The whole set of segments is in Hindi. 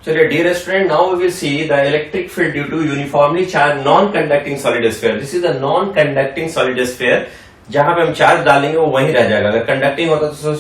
So dear student, now we will see the electric field due to uniformly charged non-conducting solid sphere. This is a non-conducting solid sphere. जहां पे हम चार्ज डालेंगे वो वहीं रह जाएगा, अगर कंडक्टिंग होता तो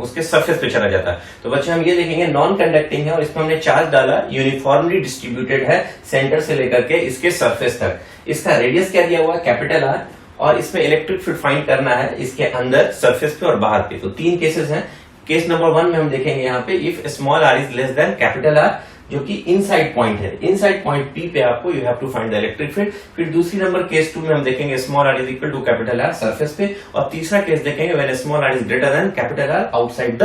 उसके सरफेस पे चला जाता। तो बच्चे हम ये देखेंगे नॉन कंडक्टिंग है और इसमें हमने चार्ज डाला, यूनिफॉर्मली डिस्ट्रीब्यूटेड है सेंटर से लेकर के इसके सरफेस तक। इसका रेडियस क्या दिया हुआ है, कैपिटल आर, और इसमें इलेक्ट्रिक फील्ड फाइंड करना है इसके अंदर, सरफेस पे और बाहर पे। तो तीन केसेस हैं। केस नंबर 1 में हम देखेंगे यहाँ पे if small R is less than capital R, जो कि इनसाइड पॉइंट है, इनसाइड पॉइंट पी पे आपको you have to find the electric field. फिर दूसरी नंबर केस 2 में हम देखेंगे small R is equal to capital R surface पे, और तीसरा केस देखेंगे when small R is greater than capital R outside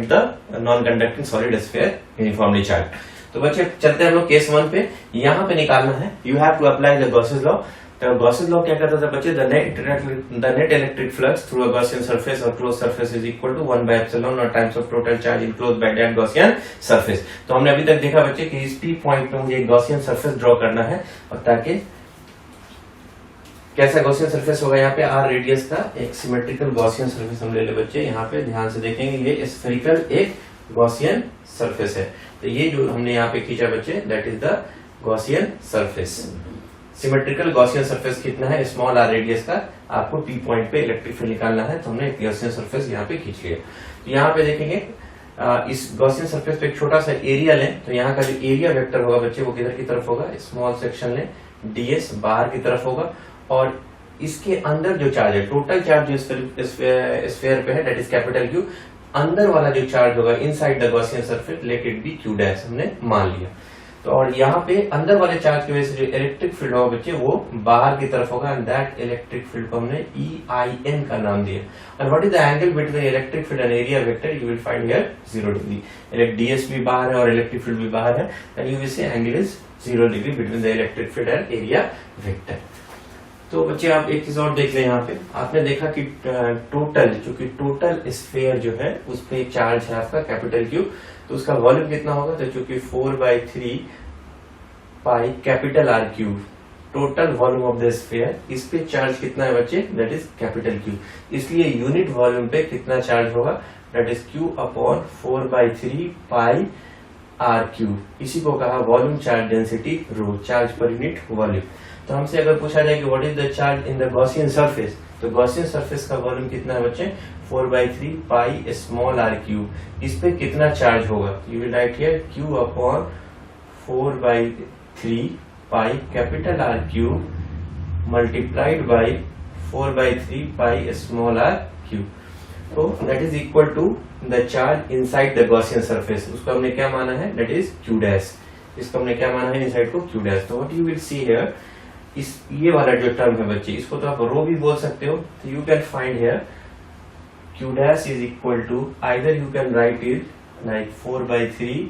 the non conducting solid sphere uniformly charge. तो बच्चे चलते हैं हम लोग केस 1 पे। यहाँ पे निकालना है, you have to apply the Gauss's law. तो गॉसेस लॉ क्या करता था बच्चे, the net electric flux through a Gaussian surface और close surface is equal to 1 by epsilon naught times of total charge enclosed by that Gaussian surface. तो हमने अभी तक देखा बच्चे कि इस पी पॉइंट पे मुझे एक गॉसियन सरफेस ड्रॉ करना है, और ताकि कैसा गॉसियन सरफेस होगा, यहाँ पे आर रेडियस का एक सिमेट्रिकल गॉसियन सरफेस हम ले ले बच्चे। यहाँ पे ध्यान से देखेंगे, ये स्फेरिकल एक गॉसियन सरफेस है। तो ये जो हमने यहाँ पे खींचा बच्चे, that is the Gaussian surface. Symmetrical Gaussian surface कितना है, स्मॉल आर रेडियस का, आपको पी पॉइंट पे इलेक्ट्रिक फील्ड निकालना है। तो हमने गॉसियन सरफेस यहाँ पे खींच लिया। तो यहाँ पे देखेंगे इस गॉसियन सरफेस पे एक छोटा सा एरिया लें, तो यहाँ का जो एरिया वेक्टर होगा बच्चे वो किधर की तरफ होगा, स्मॉल सेक्शन लें, ds बाहर की तरफ होगा, और इसके अंदर जो चार्ज है, टोटल चार्ज जो स्फीयर पे है दैट इज कैपिटल क्यू, अंदर वाला जो चार्ज होगा inside the Gaussian surface let it be Q dash, हमने मान लिया। तो और यहाँ पे अंदर वाले चार्ज की वजह से जो इलेक्ट्रिक फील्ड होगा बच्चे वो बाहर की तरफ होगा, एंड दैट इलेक्ट्रिक फील्ड को हमने EIN का नाम दिया। And what is the angle between electric field and area vector, you will find here 0 degree. ds भी बाहर है और इलेक्ट्रिक फील्ड भी बाहर है, and you will say angle is 0 degree between the electric field and area vector. तो बच्चे आप एक चीज और देख लें, यहाँ पे आपने देखा कि टोटल स्फीयर जो है उस पे चार्ज है आपका कैपिटल क्यू, तो उसका वॉल्यूम कितना होगा, तो चूंकि 4/3 pi capital R cube total volume of the sphere, इस पे चार्ज कितना है बच्चे, दैट इज कैपिटल क्यू। इसलिए यूनिट वॉल्यूम पे कितना चार्ज होगा, that is Q upon 4/3 pi R cube. इसी को कहा volume charge density rho, charge per unit volume. तो हमसे अगर पूछा जाए कि what is the charge in the Gaussian surface, तो गॉसियन सरफेस का वॉल्यूम कितना है बच्चे, 4/3 पाई स्मॉल आर क्यूब। इस पे कितना चार्ज होगा, you will write here Q upon 4/3 pi capital R cube multiplied by 4/3 pi small are cube. तो that is equal to the charge inside the Gaussian surface. उसको हमने क्या माना है, दैट इज Q डैश। इसको हमने क्या माना है, इनसाइड को Q डैश। तो what you will see here, इस ये वाला जो टर्म है बच्चे, इसको तो आप रो भी बोल सकते हो। तो you can find here Q dash is equal to, either you can write it like 4/3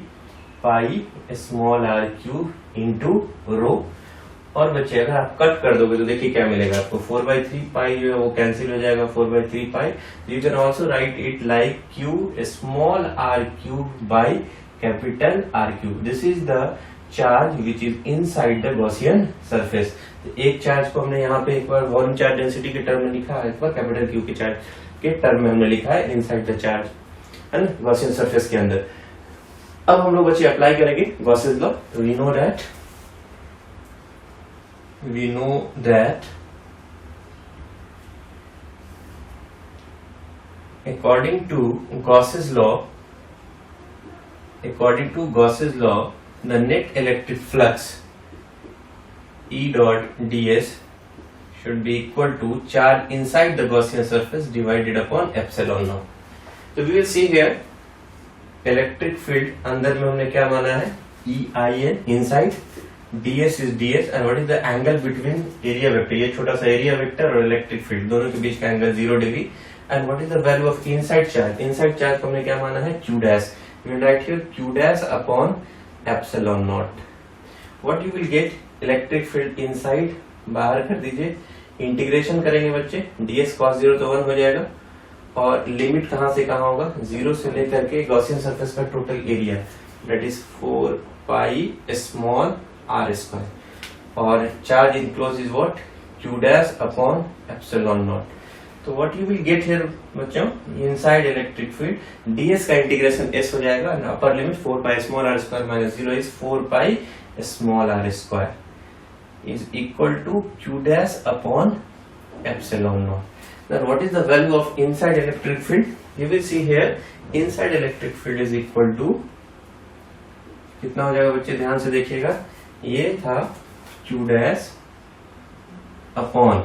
pi small are cube into rho, और बच्चे अगर आप कट कर दोगे तो देखिए क्या मिलेगा आपको, 4/3 पाई जो है वो कैंसिल हो जाएगा, 4/3 pi. You can also write it like Q small are cube by capital R cube. This is the charge which is inside the Gaussian surface. एक चार्ज को हमने यहाँ पे एक बार वॉल्यूम चार्ज डेंसिटी के टर्म में लिखा है, एक बार कैपिटल क्यू के चार्ज के टर्म में हमने लिखा है इनसाइड द चार्ज, है ना, गॉसियन सरफेस के अंदर। अब हम लोग बच्चे अप्लाई करेंगे गॉसेस लॉ। तो we know that according to Gauss's law the net electric flux E dot ds should be equal to charge inside the Gaussian surface divided upon epsilon naught. So we will see here electric field अंदर में हमने क्या माना है, EIN inside, ds is ds, and what is the angle between area vector, ये छोटा सा एरिया वेक्टर और इलेक्ट्रिक फील्ड दोनों के बीच का angle 0 degree, and what is the value of inside charge, inside charge को हमने क्या माना है, Q dash. You will write here Q dash upon epsilon naught. What you will get, electric field inside बाहर कर दीजिए, इंटीग्रेशन करेंगे बच्चे, ds cos 0 तो 1 हो जाएगा, और लिमिट कहां से कहां होगा, 0 से लेकर के गॉसियन सरफेस का total area that is 4 pi small are square, और charge enclose is what, Q dash upon epsilon naught. तो what you will get here बच्चों, इनसाइड इलेक्ट्रिक फील्ड ds का इंटीग्रेशन s हो जाएगा, upper limit 4 pi small r square minus 0 is 4 pi small r square is equal to q dash upon epsilon naught. Then what is the value of inside electric field? You will see here inside electric field is equal to कितना हो जाएगा बच्चे, ध्यान से देखिएगा, ये था q डैश अपॉन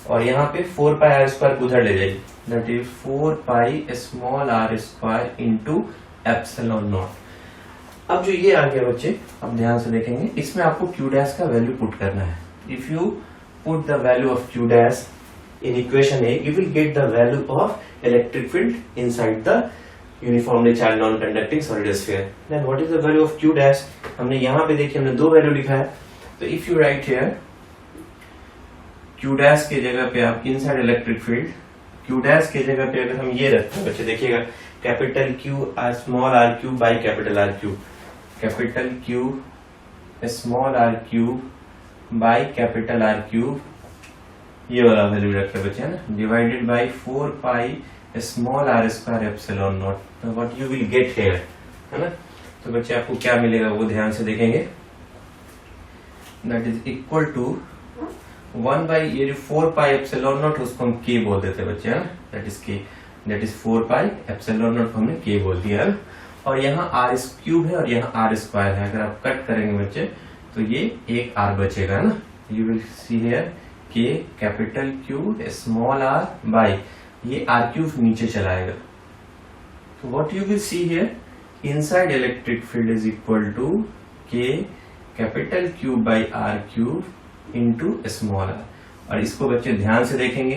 और यहाँ पे 4 पाई आर स्क्वायर उधर ले जाइए, that is 4 pi small are square into epsilon naught. अब जो ये आ गया बच्चे, अब ध्यान से देखेंगे, इसमें आपको q डैश का वैल्यू पुट करना है. If you put the value of q dash in equation A, you will get the value of electric field inside the uniformly charged non-conducting solid sphere. Then what is the value of Q dash? हमने यहाँ पे देखिए हमने दो वैल्यू लिखा है, तो if you write here Q dash के जगह पे आप inside electric field, Q dash के जगह पे अगर हम ये रखते हैं बच्चे देखिएगा, capital Q small r cube by capital R cube, capital Q small r cube by capital R cube, ये वाला वैल्यू रखे बच्चे है ना, divided by 4 pi small r square epsilon naught. तो what you will get here, है ना. तो बच्चे आपको क्या मिलेगा वो ध्यान से देखेंगे, that is equal to 1 by ये जो 4 पाई एप्सिलॉन नॉट उसको हम k बोल देते बच्चे, है ना, that is k, that is 4 pi epsilon not हमने k बोल दिया है. और यहाँ r क्यूब है और यहाँ r स्क्वायर है, अगर आप कट करेंगे बच्चे तो ये एक r बचेगा ना. You will see here K capital Q small r by ये r क्यूब नीचे चलाएगा. तो what you will see here, inside electric field is equal to K capital Q by r cube into small r. और इसको बच्चे ध्यान से देखेंगे,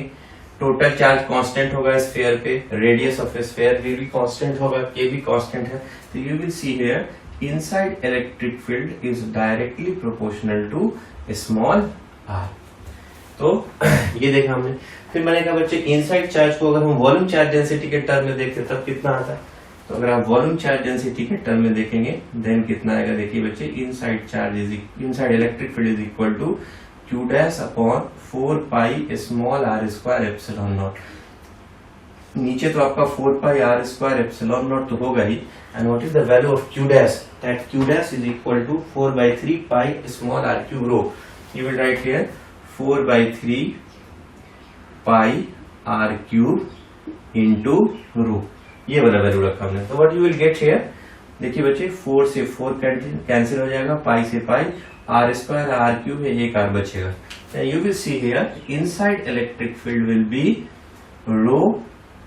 टोटल चार्ज कांस्टेंट होगा स्फीयर पे, रेडियस ऑफ स्फीयर भी कांस्टेंट होगा, K भी कांस्टेंट है. तो you will see here inside electric field is directly proportional to small r. तो ये देखा हमने. फिर मैंने कहा बच्चे इनसाइड चार्ज को अगर हम वॉल्यूम चार्ज डेंसिटी के टर्म में देखते तब कितना आता है. तो अगर आप वॉल्यूम चार्ज डेंसिटी के टर्म में देखेंगे देन कितना आएगा, देखिए बच्चे, inside electric field is equal to q dash upon 4 pi small r square epsilon naught. नीचे तो आपका 4 pi r square epsilon naught तो होगा ही, and what is the value of q dash, that q dash is equal to 4/3 pi small r cube rho. You will write here 4/3 pi r cube into rho, ये वाला वैल्यू रखा हमने. तो what you will get here, देखिए बच्चे 4 से 4 कैंसिल हो जाएगा, पाई से pi, r square r cube है, एक r बचेगा. You will see here inside electric field will be rho,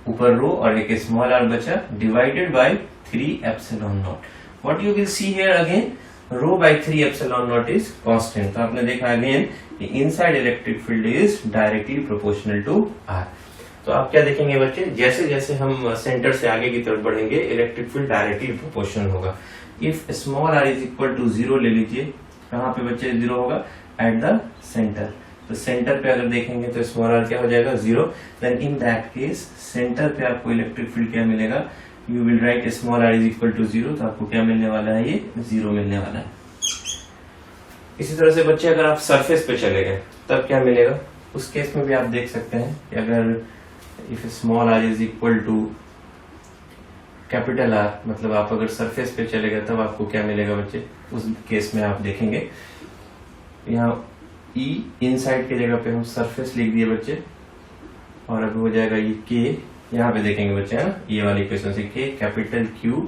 ऊपर रो और एक स्मॉल r बचा, divided by 3 epsilon naught. What you will see here again, rho by 3 epsilon naught is constant. तो आपने देखा again inside electric field is directly proportional to r. तो आप क्या देखेंगे बच्चे, जैसे जैसे हम सेंटर से आगे की तरफ बढ़ेंगे इलेक्ट्रिक फील्ड डायरेक्टली प्रोपोर्शनल होगा. If small r is equal to 0 ले लीजिए, कहाँ पे बच्चे 0 होगा, एट द सेंटर. तो सेंटर पे अगर देखेंगे तो स्मॉल r क्या हो जाएगा 0. Then in that case center पे आपको इलेक्ट्रिक फील्ड क्या मिलेगा, you will write small r is equal to 0. तो आपको क्या मिलने वाला है, ये 0 मिलने वाला है. इसी तरह से बच्चे अगर आप सरफेस पे चले गए तब क्या मिलेगा, उस केस में भी आप देख सकते हैं कि अगर if small r is equal to capital R, मतलब आप अगर सरफेस पे चले गए तब आपको क्या मिलेगा बच्चे, उस केस में आप देखेंगे यहाँ E इनसाइड की जगह पे हम सरफेस लिख दिए बच्चे, और अब हो जाएगा ये K, यहाँ पे देखेंगे बच्चे है ना, ये वाली इक्वेशन से K capital Q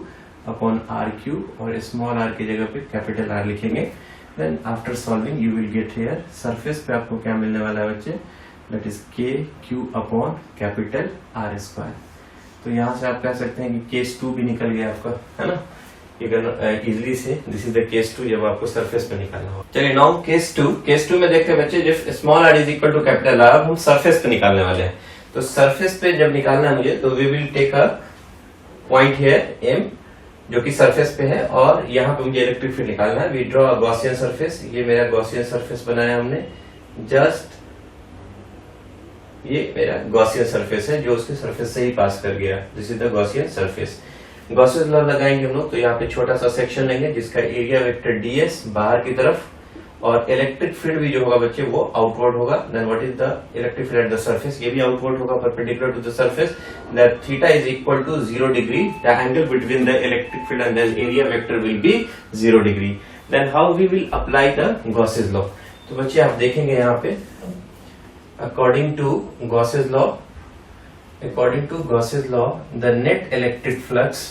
upon R cube और स्मॉल r की जगह पे कैपिटल R लिखेंगे. Then after solving you will get here surface पे आपको क्या मिलने वाला है बच्चे, that is K Q upon capital R square. तो यहाँ से आप कह सकते हैं कि केस 2 भी निकल गया आपका, है ना, इजिली से. दिस इज द केस 2 जब आपको सरफेस पे निकालना हो. चलिए नाउ केस 2 में देखते हैं बच्चे, जब small r is equal to capital R हम सरफेस पे निकालने वाले हैं. तो सरफेस पे जब निकालना है मुझे, तो we will take a point here M जो कि सरफेस पे है, और यहाँ पे मुझे इलेक्ट्रिक फील्ड निकालना है. We draw a Gaussian surface, ये मेरा गॉसियन सरफेस बनाया हमने, जस्ट ये मेरा गॉसियन सरफेस है जो उसके सरफेस से ही पास कर गया. This is the Gaussian surface. Gaussian law लगाएंगे हम लोग, तो यहाँ पे छोटा सा सेक्शन लेंगे जिसका एरिया वेक्टर ds बाहर की तरफ और इलेक्ट्रिक फील्ड भी जो होगा बच्चे वो आउटवर्ड होगा। Then what is the electric field at the surface, ये भी आउटवर्ड होगा perpendicular to the surface. That theta is equal to 0 degree, the angle between the electric field and the area vector will be 0 degree. Then how we will apply the Gauss's law. तो बच्चे आप देखेंगे यहाँ पे according to Gauss's law, according to Gauss's law, the net electric flux,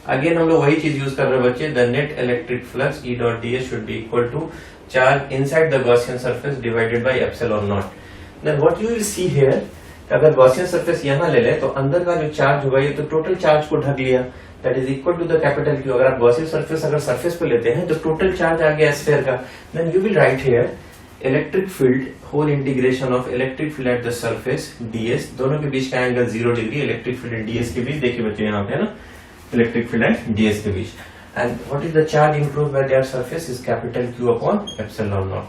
again हम लोग वही चीज यूज कर रहे हैं बच्चे, the net electric flux E dot ds should be equal to charge inside the Gaussian surface divided by epsilon naught. Then what you will see here, अगर गॉसियन सरफेस यहाँ ले ले तो अंदर का जो चार्ज होगा ये तो टोटल चार्ज को ढक लिया, that is equal to the capital Q। अगर आप गॉसियन सरफेस अगर सरफेस पे लेते हैं तो टोटल चार्ज आ गया स्फीयर का। Then you will write here electric field whole integration of electric field at the surface ds, दोनों के बीच का angle 0 degree, electric field and ds के बीच, देखिए बच्चे यहाँ पे है ना, इलेक्ट्रिक फील्ड एंड ds के बीच। And what is the charge enclosed by that surface is capital Q upon epsilon naught.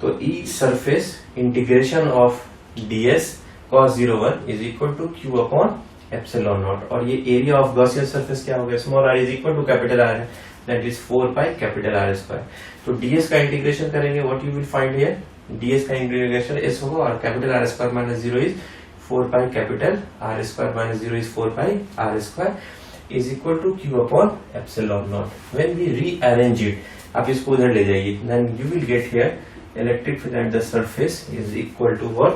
तो E surface integration of ds cos 01 is equal to Q upon epsilon naught, और ये एरिया ऑफ गॉसियन सरफेस क्या हो गया, small r is equal to capital R है, that is 4 pi capital R square. तो ds का इंटीग्रेशन करेंगे, what you will find here, ds का इंटीग्रेशन s होगा और capital R square minus 0 is 4 pi capital R square minus 0 is 4 pi R square is equal to Q upon epsilon naught. When we rearrange it, आप इसको उधर ले जाइए, then you will get here electric field at the surface is equal to what,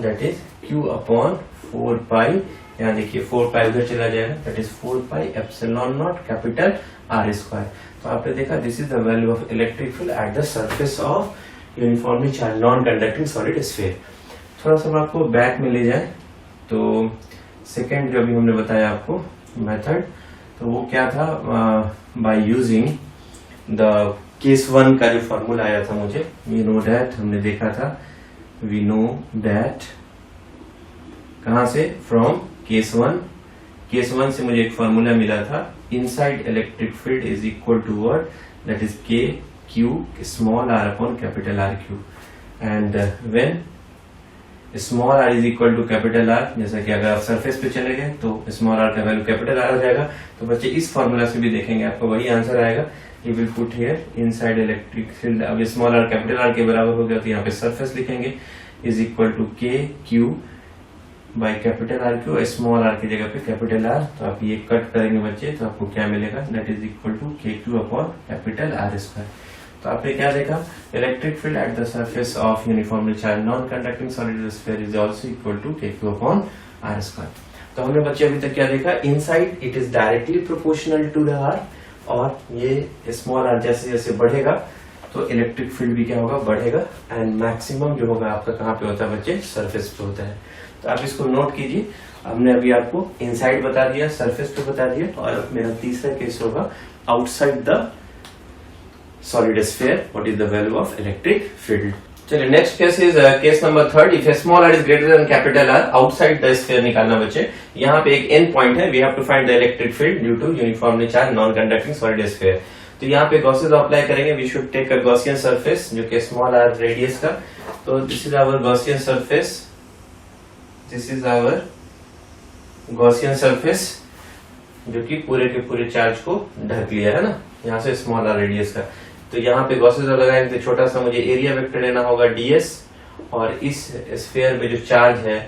that is Q upon 4 pi, यहाँ देखिए 4 पाई उधर चला जाएगा, that is 4 pi epsilon not capital R square. तो आपने देखा this is the value of electric field at the surface of uniformly charge non conducting solid sphere. थोड़ा सा मैं आपको बैक में ले जाए तो सेकेंड जो अभी हमने बताया आपको मेथड, तो वो क्या था, बाय यूजिंग द केस 1 का जो फॉर्मूला आया था मुझे, वी नो दैट, हमने देखा था, वी नो दैट कहां से, फ्रॉम केस 1। केस 1 से मुझे एक फॉर्मूला मिला था, inside electric field is equal to what, that is K Q small r upon capital R Q, and when small r is equal to capital R, जैसा कि अगर आप सरफेस पे चले गए तो स्मॉल r का वैल्यू कैपिटल R हो जाएगा। तो बच्चे इस फॉर्मूला से भी देखेंगे आपको वही आंसर आएगा, you will put here inside electric field, अब स्मॉल r कैपिटल R के बराबर हो गया तो यहाँ पे सरफेस लिखेंगे is equal to K Q by capital R Q, small r की जगह पे कैपिटल R। तो आप ये कट करेंगे बच्चे तो आपको क्या मिलेगा, that is equal to K Q upon capital R square. तो आपने क्या देखा, electric field at the surface of uniformly charge non conducting solid sphere is also equal to K Q upon R square. तो हमने बच्चे अभी तक क्या देखा, inside it is directly proportional to the R, और ये स्मॉल r जैसे जैसे बढ़ेगा तो इलेक्ट्रिक फील्ड भी क्या होगा, बढ़ेगा, एंड मैक्सिमम जो होगा आपका कहाँ पे होता है बच्चे, सरफेस पे होता है। तो आप इसको नोट कीजिए, हमने अभी आपको इनसाइड बता दिया, सरफेस पे बता दिया, और मेरा तीसरा केस होगा outside the solid sphere, what is the value of electric field. चलिए next case is case number 3, if small r is greater than capital R, outside the sphere निकालना बच्चे। यहाँ पे एक एंड पॉइंट है, we have to find the electric field due to uniformly charge non conducting solid sphere. तो यहाँ पे गॉसेस लॉ अप्लाई करेंगे, we should take a Gaussian surface जो कि स्मॉल r रेडियस का। तो this is our Gaussian surface, this is our Gaussian surface जो कि पूरे के पूरे चार्ज को ढक लिया है ना, यहाँ से स्मॉल r रेडियस का। तो यहाँ पे गॉसेस लॉ लगाएंगे तो छोटा सा मुझे एरिया वेक्टर लेना होगा ds, और इस स्फीयर में जो चार्ज है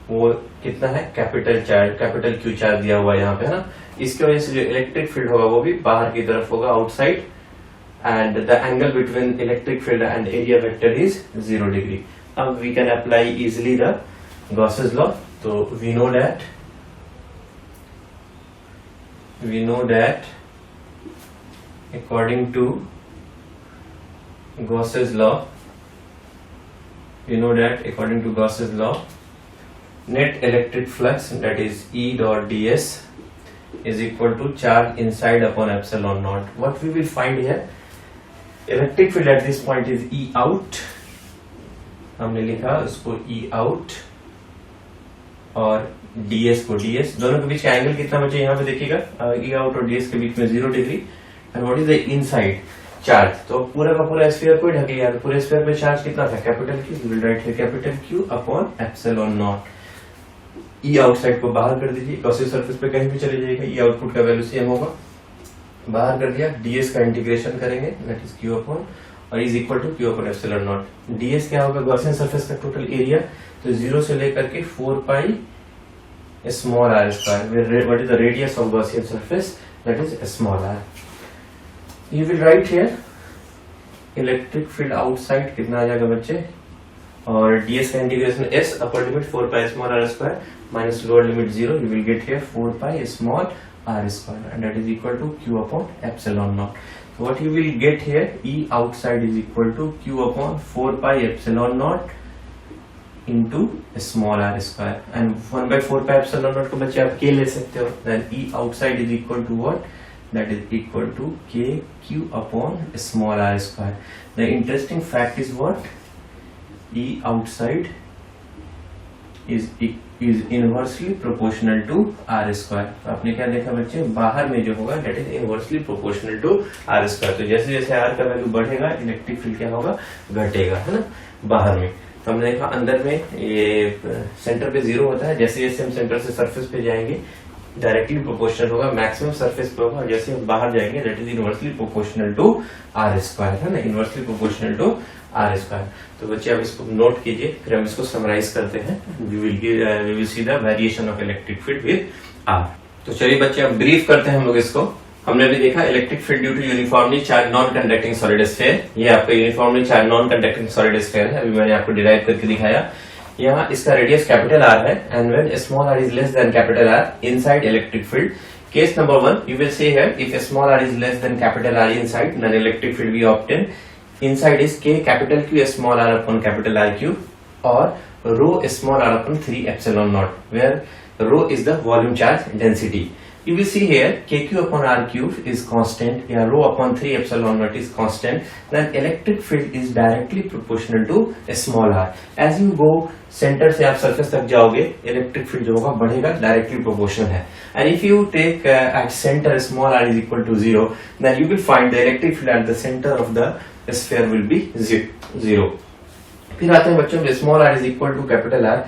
वो कितना है, capital charge, capital Q charge दिया हुआ है यहाँ पे है ना। इसकी वजह से जो इलेक्ट्रिक फील्ड होगा वो भी बाहर की तरफ होगा, outside, and the angle between electric field and area vector is 0 degree. अब we can apply easily the Gauss's law. तो we know that according to Gauss's law, net electric flux, that is E dot ds, is equal to charge inside upon epsilon naught. What we will find here, electric field at this point is E out, हमने लिखा उसको E out, और ds को ds, दोनों के बीच का एंगल कितना बचे यहाँ पे देखिएगा, E out और ds के बीच में 0 degree, and what is the inside charge. तो पूरा का पूरा स्फीयर को ढक लिया, तो पूरे स्फीयर पे चार्ज कितना था, capital Q, you will write here capital Q upon epsilon naught. E outside को बाहर कर दीजिए, गॉसियन सरफेस पे कहीं भी चले जाएगा, E आउटपुट का वैल्यू सेम होगा, बाहर कर दिया, ds का इंटीग्रेशन करेंगे, दैट इज Q अपॉन और is equal to Q upon epsilon naught. ds क्या होगा गॉसियन सरफेस का टोटल एरिया, तो 0 से लेकर के 4 pi small r square, what is the radius of Gaussian surface, that is small r। You will write here electric field outside कितना आ जाएगा बच्चे, और ds का integration s upper limit 4 pi small r square minus lower limit 0, you will get here 4 pi small r square and that is equal to q upon epsilon naught. So what you will get here, E outside is equal to q upon 4 pi epsilon naught into small r square, and 1 by 4 pi epsilon naught को बच्चे आप k ले सकते हो, then E outside is equal to what, that is equal to k q upon small r square. The interesting fact is what, E outside is inversely proportional to r square. तो आपने क्या देखा बच्चे, बाहर में जो होगा that is inversely proportional to r square. तो जैसे जैसे r का वैल्यू बढ़ेगा इलेक्ट्रिक फील्ड क्या होगा, घटेगा, है ना, बाहर में। तो हमने देखा अंदर में ये सेंटर पे 0 होता है, जैसे जैसे हम सेंटर से सरफेस पे जाएंगे डायरेक्टली प्रोपोर्शनल होगा, मैक्सिमम सरफेस पे होगा, और जैसे हम बाहर जाएंगे that is inversely proportional to r square, है ना, inversely proportional to r square. तो बच्चे आप इसको नोट कीजिए, फिर हम इसको समराइज करते हैं, we will see the variation of electric field with r। तो चलिए बच्चे अब ब्रीफ करते हैं हम लोग इसको। हमने अभी देखा electric field due to uniformly charge non conducting solid sphere, ये आपका uniformly charge non conducting solid sphere है, अभी मैंने आपको डिराइव करके दिखाया। यहाँ इसका रेडियस कैपिटल R है, and when small r is less than capital R inside electric field, case number 1 you will see here, if small r is less than capital R inside, then electric field we obtain inside is k capital Q small r upon capital R cube, or rho small r upon 3 epsilon naught, where rho is the volume charge density. You will see here kq upon r cube is constant, yeah, rho upon 3 epsilon naught is constant, then electric field is directly proportional to small r. As you go center से आप surface तक जाओगे, electric field जो होगा बढ़ेगा, directly proportional है। And if you take at center small r is equal to 0, then you will find the electric field at the center of the sphere will be 0। फिर आते हैं बच्चों small r is equal to capital R,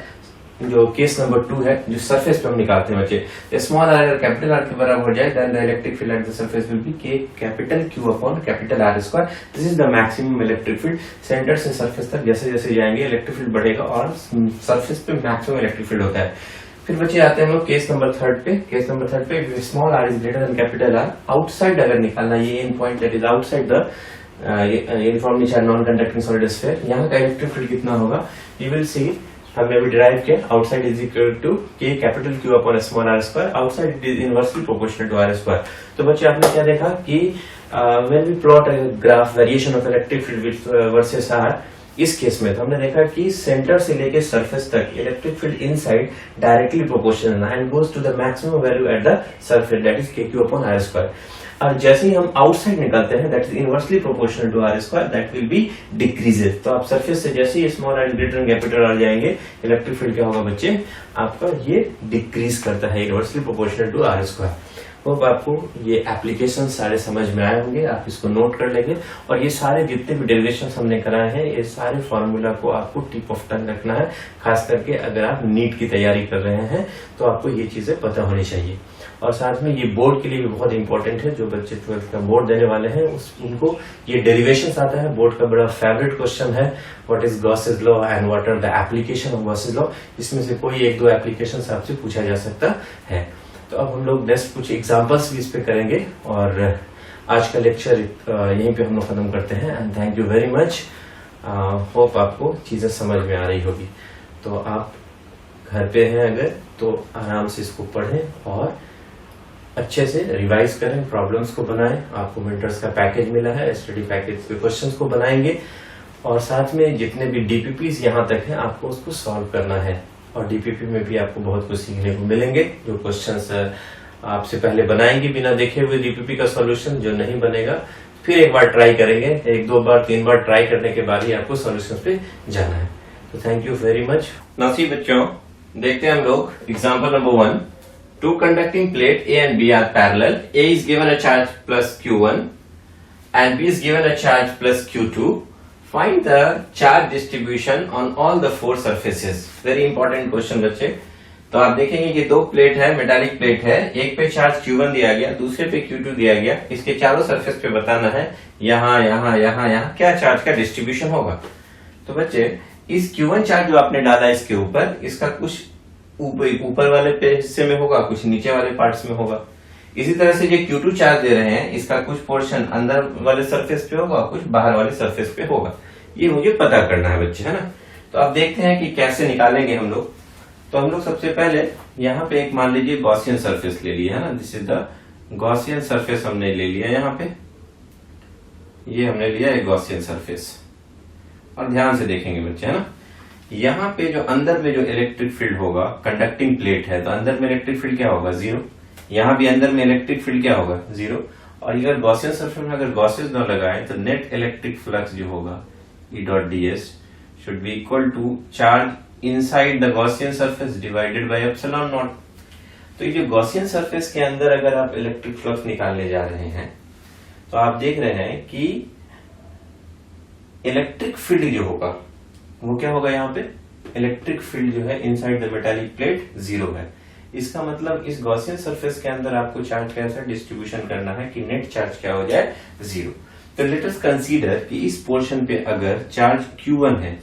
जो केस नंबर 2 है, जो सरफेस पे हम निकालते हैं बच्चे। स्मॉल r अगर कैपिटल R के बराबर हो जाए, then the electric field at the surface will be k capital Q upon capital R square. This is the maximum electric field. Center से सरफेस तक जैसे जैसे जाएंगे इलेक्ट्रिक फील्ड बढ़ेगा, और सरफेस पे मैक्सिमम इलेक्ट्रिक फील्ड होता है। फिर बच्चे आते हैं हम लोग केस नंबर 3 पे। केस नंबर 3 पे small r is greater than capital R, outside अगर निकालना, ये and point that is outside the uniformly charge non conducting solid sphere, यहाँ का इलेक्ट्रिक फील्ड कितना होगा, यू विल सी, हमने अभी डिराइव किया, outside is equal to k capital Q upon small r square, outside is inversely proportional to r square. तो बच्चे आपने क्या देखा कि when we plot a graph variation of electric field versus r, इस केस में तो हमने देखा कि सेंटर से लेके सरफेस तक electric field inside directly proportional and goes to the maximum value at the surface, that is kq upon r square. और जैसे ही हम आउटसाइड निकालते हैं, that is inversely proportional to r square, that will be decreases. तो आप सरफेस से जैसे ही small r greater than capital R जाएंगे, इलेक्ट्रिक फील्ड क्या होगा बच्चे, आपका ये डिक्रीज करता है inversely proportional to r square. Hope आपको ये एप्लीकेशन सारे समझ में आए होंगे, आप इसको नोट कर लेंगे, और ये सारे जितने भी डेरिवेशन हमने कराए हैं, ये सारे फॉर्मूला को आपको टिप ऑफ टंग रखना है, खास करके अगर आप नीट की तैयारी कर रहे हैं तो आपको ये चीजें पता होनी चाहिए। और साथ में ये बोर्ड के लिए भी बहुत इंपॉर्टेंट है, जो बच्चे 12th का बोर्ड देने वाले हैं उनको ये डेरिवेशंस आता है, बोर्ड का बड़ा फेवरेट क्वेश्चन है, what is Gauss's law and what are the application of Gauss's law. इसमें से कोई 1-2 एप्लीकेशन आपसे पूछा जा सकता है। तो अब हम लोग नेक्स्ट कुछ एग्जांपल्स भी इस पे करेंगे, और आज का लेक्चर यहीं पे हम लोग खत्म करते हैं, and thank you very much. Hope आपको चीजें समझ में आ रही होगी। तो आप घर पे हैं अगर, तो आराम से इसको पढ़ें और अच्छे से रिवाइज करें, प्रॉब्लम्स को बनाएं। आपको विंटर्स का पैकेज मिला है, स्टडी पैकेज के क्वेश्चंस को बनाएंगे, और साथ में जितने भी डीपीपीज यहाँ तक हैं आपको उसको सॉल्व करना है। और डीपीपी में भी आपको बहुत कुछ सीखने को मिलेंगे, जो क्वेश्चंस आपसे पहले बनाएंगे बिना देखे हुए डीपीपी का सॉल्यूशन, जो नहीं बनेगा फिर एक बार ट्राई करेंगे, 1-2 बार 3 बार ट्राई करने के बाद ही आपको सॉल्यूशन पे जाना है। तो thank you very much. Nausi बच्चों, देखते हैं हम लोग example number 1। Two conducting plate A and B are parallel. A is given a charge plus Q1 and B is given a charge plus Q2. Find the charge distribution on all the 4 surfaces. Very important question बच्चे। तो आप देखेंगे ये दो प्लेट है, मेटालिक प्लेट है, एक पे चार्ज Q1 दिया गया, दूसरे पे Q2 दिया गया। इसके चारों सरफेस पे बताना है यहाँ यहाँ यहाँ यहाँ क्या चार्ज का डिस्ट्रीब्यूशन होगा। तो बच्चे इस Q1 चार्ज जो आपने डाला इसके ऊपर, इसका कुछ ऊपर वाले पे हिस्से में होगा, कुछ नीचे वाले पार्ट्स में होगा। इसी तरह से जो Q2 चार्ज दे रहे हैं, इसका कुछ पोर्शन अंदर वाले सरफेस पे होगा, कुछ बाहर वाले सरफेस पे होगा। ये मुझे पता करना है बच्चे, है ना। तो अब देखते हैं कि कैसे निकालेंगे हम लोग। तो हम लोग सबसे पहले यहाँ पे एक मान लीजिए गॉसियन सरफेस ले लिया, है ना। This is the Gaussian surface हमने ले लिया। यहाँ पे ये हमने लिया एक गॉसियन सरफेस, और ध्यान से देखेंगे बच्चे, है ना। यहाँ पे जो अंदर में जो इलेक्ट्रिक फील्ड होगा, कंडक्टिंग प्लेट है, तो अंदर में इलेक्ट्रिक फील्ड क्या होगा, 0। यहाँ भी अंदर में इलेक्ट्रिक फील्ड क्या होगा, 0। और अगर गॉसियन सरफेस में अगर गॉसेस न लगाए तो नेट इलेक्ट्रिक फ्लक्स जो होगा E.ds should be equal to charge inside the Gaussian surface divided by epsilon naught. तो ये जो गॉसियन सरफेस के अंदर अगर आप इलेक्ट्रिक फ्लक्स निकालने जा रहे हैं, तो आप देख रहे हैं कि इलेक्ट्रिक फील्ड जो होगा वो क्या होगा, यहाँ पे इलेक्ट्रिक फील्ड जो है इनसाइड द मेटालिक प्लेट 0 है। इसका मतलब इस गॉसियन सरफेस के अंदर आपको चार्ज का ऐसा डिस्ट्रीब्यूशन करना है कि नेट चार्ज क्या हो जाए, 0। तो लेट अस कंसीडर कि इस पोर्शन पे अगर चार्ज Q1 है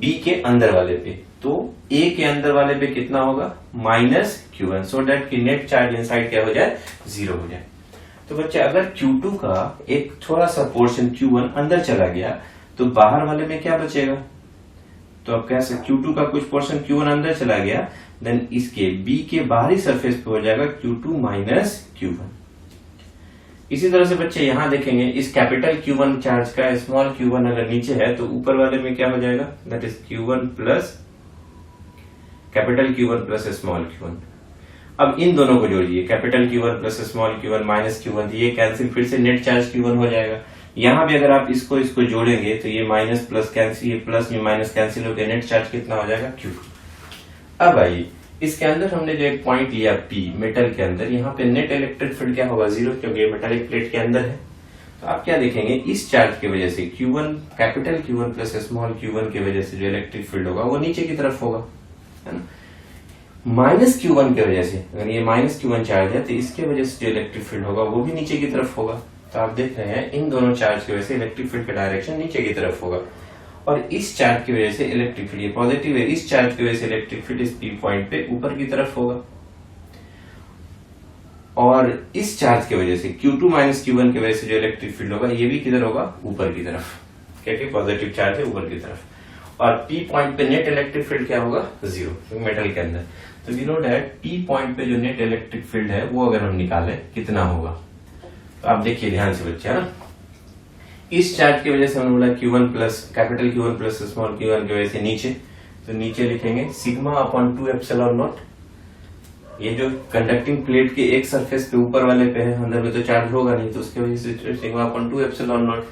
B के अंदर वाले पे, तो A के अंदर वाले पे कितना होगा, -Q1, सो दैट कि नेट चार्ज इनसाइड क्या हो जाए, 0 हो जाए। तो बच्चे अगर Q2 का एक थोड़ा सा पोर्शन Q1 अंदर चला गया, तो बाहर वाले में क्या बचेगा। तो अब कैसे Q2 का कुछ पोर्शन Q1 अंदर चला गया, देन इसके B के बाहरी सरफेस पे हो जाएगा Q2 माइनस Q1। इसी तरह से बच्चे यहां देखेंगे इस कैपिटल Q1 चार्ज का स्मॉल Q1 अगर नीचे है, तो ऊपर वाले में क्या हो जाएगा, that is Q1 plus capital Q1 plus small Q1। अब इन दोनों को जोड़िए, capital Q1 plus small Q1 minus Q1, ये कैंसिल, फिर से नेट चार्ज Q1 हो जाएगा। यहाँ भी अगर आप इसको जोड़ेंगे तो ये माइनस प्लस कैंसिल, ये प्लस में माइनस कैंसिल होकर नेट चार्ज कितना हो जाएगा, Q2। अब आइए इसके अंदर हमने जो एक पॉइंट लिया P मेटल के अंदर, यहाँ पे नेट इलेक्ट्रिक फील्ड क्या होगा, 0, क्योंकि मेटालिक प्लेट के अंदर है। तो आप क्या देखेंगे, इस चार्ज की वजह से Q1 capital Q1 plus small Q1 की वजह से जो इलेक्ट्रिक फील्ड होगा वो नीचे की तरफ होगा, है ना। माइनस Q1 की वजह से, अगर ये माइनस Q1 चार्ज है तो इसके वजह से जो इलेक्ट्रिक फील्ड होगा वो भी नीचे की तरफ होगा। तो आप देख रहे हैं इन दोनों चार्ज की वजह से इलेक्ट्रिक फील्ड का डायरेक्शन नीचे की तरफ होगा, और इस चार्ज की वजह से इलेक्ट्रिक फील्ड, ये पॉजिटिव है, इस चार्ज की वजह से इलेक्ट्रिक फील्ड इस P पॉइंट पे ऊपर की तरफ होगा, और इस चार्ज की वजह से Q2 माइनस Q1 की वजह से जो इलेक्ट्रिक फील्ड होगा ये भी किधर होगा, ऊपर की तरफ, क्योंकि पॉजिटिव चार्ज है ऊपर की तरफ। और P पॉइंट पे नेट इलेक्ट्रिक फील्ड क्या होगा, 0 मेटल के अंदर। तो we know that P point पे जो नेट इलेक्ट्रिक फील्ड है वो अगर हम निकालें कितना होगा, तो आप देखिए ध्यान से बच्चे, है ना। इस चार्ज की वजह से हमने बोला Q1 plus capital Q1 plus small Q1 की वजह से नीचे, तो नीचे लिखेंगे सिग्मा अपॉन 2 एप्सिलॉन नॉट। ये जो कंडक्टिंग प्लेट के एक सरफेस पे ऊपर वाले पे है, अंदर में तो चार्ज होगा नहीं, तो उसकी वजह से sigma upon 2 epsilon not,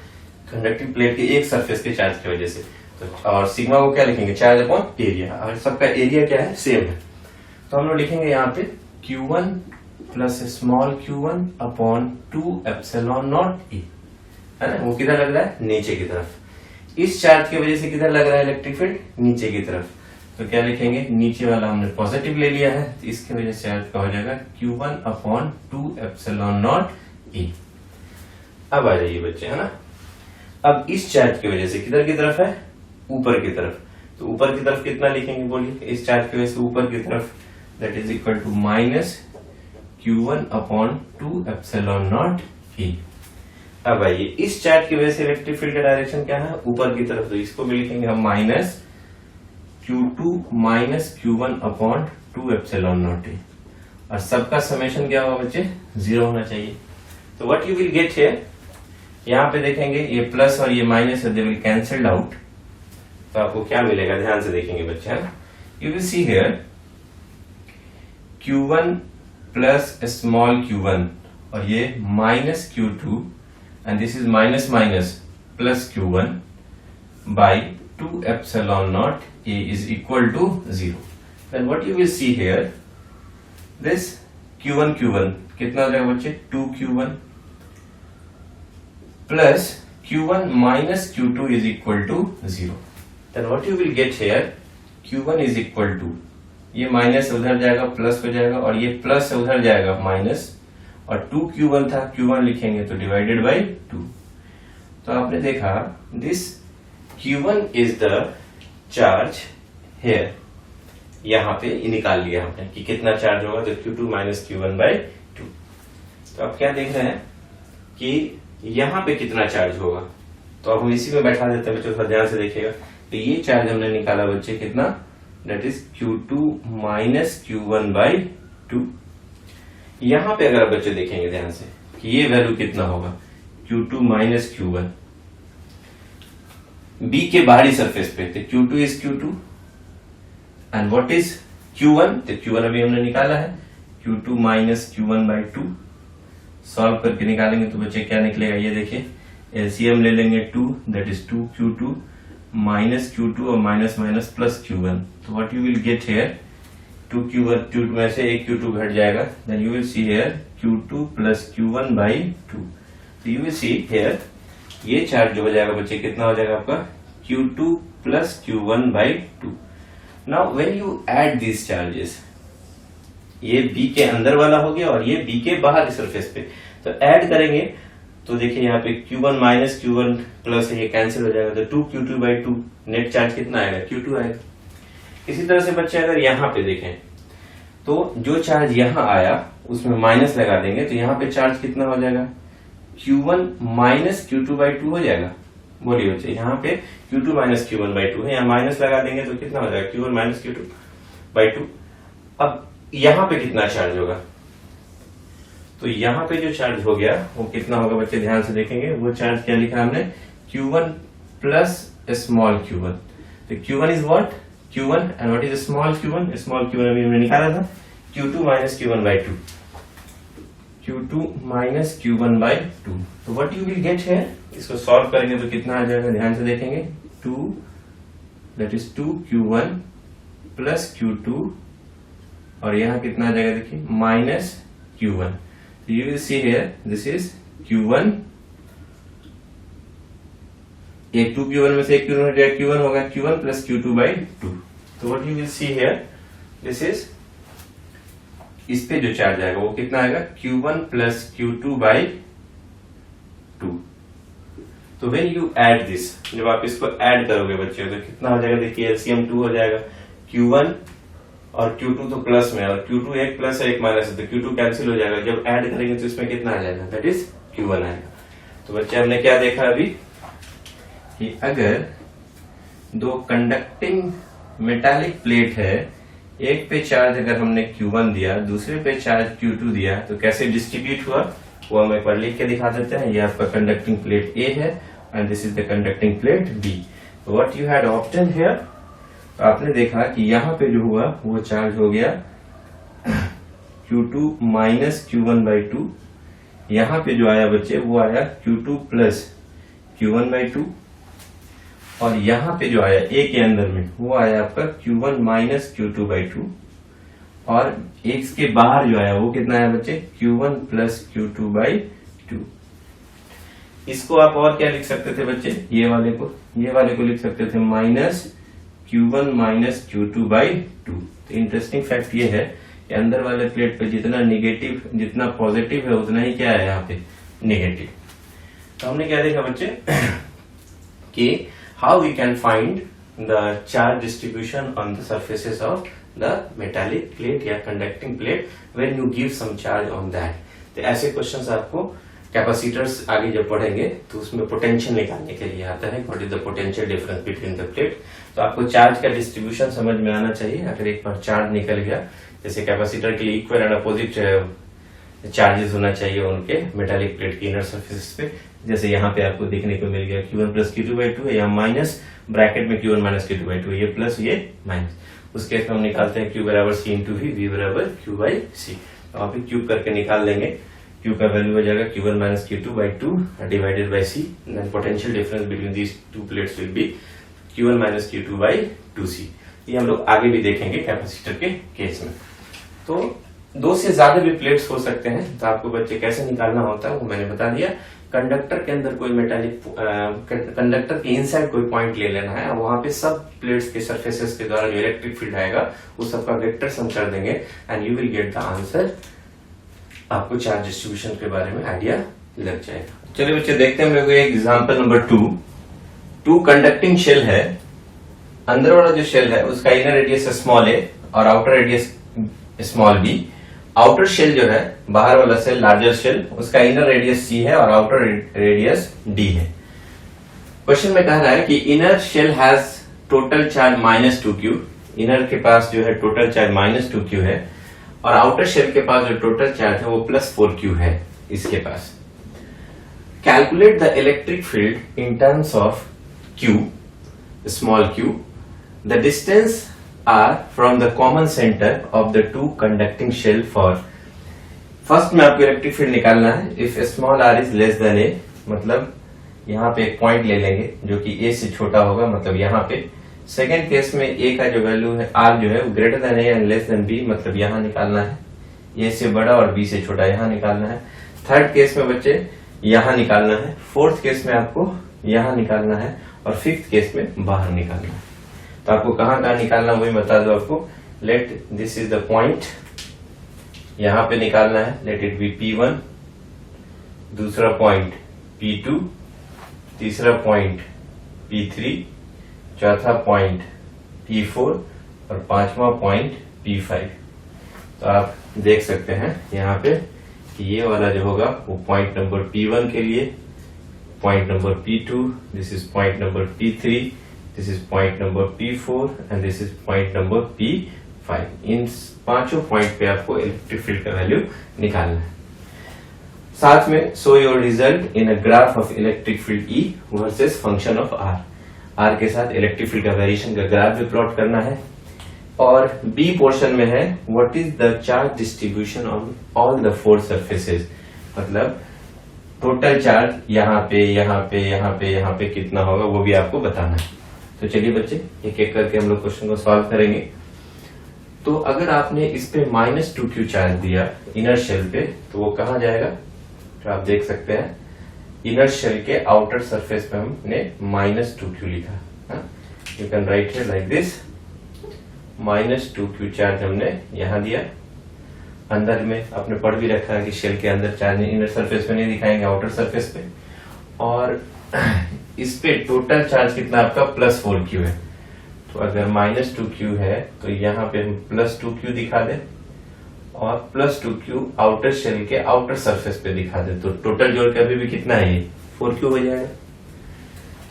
conducting plate के एक सरफेस के चार्ज की वजह से। तो और सिग्मा को क्या लिखेंगे, चार्ज अपॉन एरिया, और सबका एरिया क्या है, सेम है। तो हम लोग लिखेंगे यहाँ पे Q1 plus small Q1 upon 2 epsilon naught E, है ना। वो किधर लग रहा है, नीचे की तरफ। इस चार्ज की वजह से किधर लग रहा है इलेक्ट्रिक फील्ड, नीचे की तरफ। तो क्या लिखेंगे, नीचे वाला हमने पॉजिटिव ले लिया है, तो इसकी वजह से चार्ज का हो जाएगा Q1 upon 2 epsilon naught E। अब आ जाइए बच्चे, है ना। अब इस चार्ज की वजह से किधर की तरफ है, ऊपर की तरफ। तो ऊपर की तरफ कितना लिखेंगे, बोलिए, इस चार्ज की वजह से ऊपर की तरफ, that is equal to minus Q1 upon 2 epsilon naught E। अब आइए इस चार्ज की वजह से इलेक्ट्रिक फील्ड का डायरेक्शन क्या है, ऊपर की तरफ, तो इसको भी लिखेंगे हम minus Q2 minus Q1 upon 2 epsilon naught E, और सबका समेशन क्या होगा बच्चे, 0 होना चाहिए। तो what you will get here, यहाँ पे देखेंगे ये प्लस और ये माइनस है, दे विल कैंसल्ड आउट। तो आपको क्या मिलेगा, ध्यान से देखेंगे बच्चे, है ना। You will see here Q1 plus small Q1, और ये minus Q2, and this is minus minus plus Q1 by 2 epsilon naught A is equal to 0. Then what you will see here, this Q1 कितना हो जाएगा बच्चे, 2Q1 plus Q1 minus Q2 is equal to 0. Then what you will get here, Q1 is equal to ये माइनस से उधर जाएगा प्लस हो जाएगा, और ये प्लस से उधर जाएगा माइनस, और 2Q1 था, Q1 लिखेंगे तो डिवाइडेड बाई 2। तो आपने देखा this Q1 is the charge here, यहां पे निकाल लिया हमने कि कितना चार्ज होगा, तो Q2 माइनस Q1 बाई 2। तो आप क्या देख रहे हैं कि यहां पे कितना चार्ज होगा, तो अब हम इसी में बैठा देते हैं बच्चों, थोड़ा ध्यान से देखिएगा। तो ये चार्ज हमने निकाला बच्चे कितना, that is Q2 minus Q1 by 2। यहां पे अगर बच्चे देखेंगे ध्यान से कि ये वैल्यू कितना होगा, Q2 माइनस Q1 B के बाहरी सरफेस पे, तो Q2 is Q2 and what is Q1, तो Q1 अभी हमने निकाला है, Q2 minus Q1 by 2। Solve करके निकालेंगे तो बच्चे क्या निकलेगा, ये देखिए एलसीएम ले लेंगे 2, that is 2Q2 minus Q2 और माइनस माइनस प्लस Q1। तो what you will get here, 2Q1 2 में से एक Q2 घट जाएगा, then you will see here Q2 plus Q1 by 2। तो यू विल सी हेयर ये चार्ज जो हो जाएगा बच्चे कितना हो जाएगा आपका, Q2 plus Q1 by 2। Now when you add these charges, ये B के अंदर वाला हो गया और ये B के बाहर सरफेस पे, तो ऐड करेंगे तो देखिए यहाँ पे Q1 माइनस Q1 प्लस ये कैंसिल हो जाएगा, तो 2Q2 बाई 2, नेट चार्ज कितना आएगा, Q2 आएगा। इसी तरह से बच्चे अगर यहाँ पे देखें तो जो चार्ज यहाँ आया उसमें माइनस लगा देंगे, तो यहाँ पे चार्ज कितना हो जाएगा, Q1 माइनस Q2 बाई 2 हो जाएगा। बोलिए बच्चे, यहाँ पे Q2 माइनस Q1 बाई 2 है, यहाँ माइनस लगा देंगे तो कितना हो जाएगा, Q1 माइनस Q2 बाई 2। अब यहाँ पे कितना चार्ज होगा, तो यहाँ पे जो चार्ज हो गया वो कितना होगा बच्चे, ध्यान से देखेंगे वो चार्ज क्या लिखा हमने, Q1 प्लस स्मॉल Q1। तो Q1 is what, Q1 and what is small Q1, small Q1 अभी हमने निकाला था, Q2 minus Q1 by 2, Q2 minus Q1 by 2। तो व्हाट यू विल गेट है, इसको सॉल्व करेंगे तो कितना आ जाएगा, ध्यान से देखेंगे 2, that is 2Q1 plus Q2, और यहाँ कितना आ जाएगा देखिए माइनस Q1। तो you will see here this is Q1, एक 2Q1 में से एक Q1 हट जाएगा, Q1 होगा Q1 प्लस Q2 बाई 2। तो what you will see here this is, इस पे जो चार्ज आएगा वो कितना आएगा, Q1 प्लस Q2 बाई 2। तो व्हेन यू ऐड दिस, जब आप इसको ऐड करोगे बच्चे तो कितना हो जाएगा, देखिए एलसीएम 2 हो जाएगा, Q1 और Q2 तो प्लस में, और Q2 एक प्लस है एक माइनस है, तो Q2 कैंसिल हो जाएगा। जब ऐड करेंगे तो इसमें कितना आ जाएगा, दैट इज Q1 आएगा। तो बच्चे हमने क्या देखा अभी कि अगर दो कंडक्टिंग मेटालिक प्लेट है, एक पे चार्ज अगर हमने Q1 दिया, दूसरे पे चार्ज Q2 दिया, तो कैसे डिस्ट्रीब्यूट हुआ वो हम एक बार लिख के दिखा देते हैं। ये आपका कंडक्टिंग प्लेट A है and this is the conducting plate B। What you had obtain here, तो आपने देखा कि यहाँ पे जो हुआ वो चार्ज हो गया Q2 माइनस Q1 बाई 2, यहाँ पे जो आया बच्चे वो आया Q2 प्लस Q1 बाई 2, और यहाँ पे जो आया A के अंदर में वो आया आपका Q1 माइनस Q2 बाई 2, और एक के बाहर जो आया वो कितना आया बच्चे, Q1 प्लस Q2 बाई 2। इसको आप और क्या लिख सकते थे बच्चे, ये वाले को लिख सकते थे minus Q1 minus Q2 by 2। तो इंटरेस्टिंग फैक्ट ये है कि अंदर वाले प्लेट पे जितना निगेटिव, जितना पॉजिटिव है उतना ही क्या है यहाँ पे नेगेटिव। तो हमने क्या देखा बच्चे कि how we can find the charge distribution on the surfaces of the metallic plate या conducting plate when you give some charge on that. तो ऐसे क्वेश्चंस आपको कैपेसिटर्स आगे जब पढ़ेंगे तो उसमें पोटेंशियल निकालने के लिए आता है, what is the potential difference between the plate. तो आपको चार्ज का डिस्ट्रीब्यूशन समझ में आना चाहिए। अगर एक बार चार्ज निकल गया, जैसे कैपेसिटर के लिए इक्वल एंड अपोजिट चार्जेस होना चाहिए उनके मेटालिक प्लेट की इनर सर्फेस पे, जैसे यहाँ पे आपको देखने को मिल गया Q1 प्लस Q2 बाई 2 है, यहाँ माइनस ब्रैकेट में Q1 माइनस Q2 बाई 2, ये प्लस ये माइनस। उसके हम निकालते हैं Q बराबर C इंटू V बराबर Q बाई C। तो आप क्यूब करके निकाल लेंगे, Q का वैल्यू हो जाएगा Q1 minus Q2 by 2 divided by C, then potential difference between these two plates will be Q1 minus Q2 by 2C। ये हम लोग आगे भी देखेंगे कैपेसिटर के केस में। तो दो से ज्यादा भी प्लेट्स हो सकते हैं, तो आपको बच्चे कैसे निकालना होता है वो मैंने बता दिया। कंडक्टर के अंदर कोई मेटालिक कंडक्टर के इनसाइड कोई पॉइंट ले लेना है, वहां पे सब प्लेट्स के सरफेसेस के द्वारा जो इलेक्ट्रिक फील्ड आएगा वो सबका वेक्टर सम कर देंगे and you will get the answer. आपको चार्ज डिस्ट्रीब्यूशन के बारे में आइडिया लग जाएगा। चलिए बच्चे देखते हैं हम लोग एक एग्जांपल नंबर 2 कंडक्टिंग शेल है। अंदर वाला जो शेल है उसका इनर रेडियस स्मॉल ए और outer radius small b. Outer shell जो है, बाहर वाला शेल लार्जर शेल, उसका इनर रेडियस सी है और आउटर रेडियस डी है। क्वेश्चन में कह रहा है कि inner shell has total charge -2q। Inner के पास जो है टोटल चार्ज -2q है और आउटर शेल के पास जो टोटल चार्ज है वो +4q है इसके पास। Calculate the electric field in terms of q, small q। The distance r from the common center of the two conducting shell for। First में आपको इलेक्ट्रिक फील्ड निकालना है। If small r is less then a, मतलब यहाँ पे एक पॉइंट ले लेंगे जो कि a से छोटा होगा, मतलब यहाँ पे। सेकेंड केस में a का जो वैल्यू है r जो है वो greater than a and less than b, मतलब यहाँ निकालना है। a से बड़ा और b से छोटा यहाँ निकालना है। थर्ड केस में बच्चे यहाँ निकालना है। फोर्थ केस में आपको यहाँ निकालना है और फिफ्थ केस में बाहर निकालना है। तो आपको कहाँ कहाँ निकालना वही बता दो आपको। Let this is the point, यहां पे निकालना है। लेट इट बी P1, दूसरा पॉइंट P2, तीसरा पॉइंट P3, चौथा पॉइंट P4 और पांचवा पॉइंट P5। तो आप देख सकते हैं यहाँ पे कि ये वाला जो होगा वो पॉइंट नंबर P1 के लिए, point number P2, this is point number P3, this is point number P4 and this is point number P5। इन पांचों पॉइंट पे आपको इलेक्ट्रिक फील्ड का वैल्यू निकालना है। साथ में show your result in a graph of electric field E versus function of R के साथ इलेक्ट्रिक फील्ड का वेरिएशन का ग्राफ भी प्लॉट करना है। और बी पोर्शन में है what is the charge distribution on all the 4 surfaces, मतलब टोटल चार्ज यहाँ पे यहाँ पे यहाँ पे यहाँ पे कितना होगा वो भी आपको बताना है। तो चलिए बच्चे एक एक करके हम लोग क्वेश्चन को सॉल्व करेंगे। तो अगर आपने इस पे -2q चार्ज दिया इनर शेल पे, तो वो कहाँ जाएगा? तो आप देख सकते हैं इनर शेल के आउटर सरफेस पे हमने -2q लिखा। You can right here like this, -2q charge हमने यहाँ दिया। अंदर में आपने पढ़ भी रखा है कि शेल के अंदर चार्ज इनर सरफेस पे नहीं दिखाएंगे, आउटर सरफेस पे। और इस पे टोटल चार्ज कितना आपका +4q है। तो अगर -2q है तो यहाँ पे हम +2q दिखा दें और +2q आउटर शेल के आउटर सरफेस पे दिखा दें, तो टोटल जोड़ के अभी भी कितना है ये 4q हो जाएगा।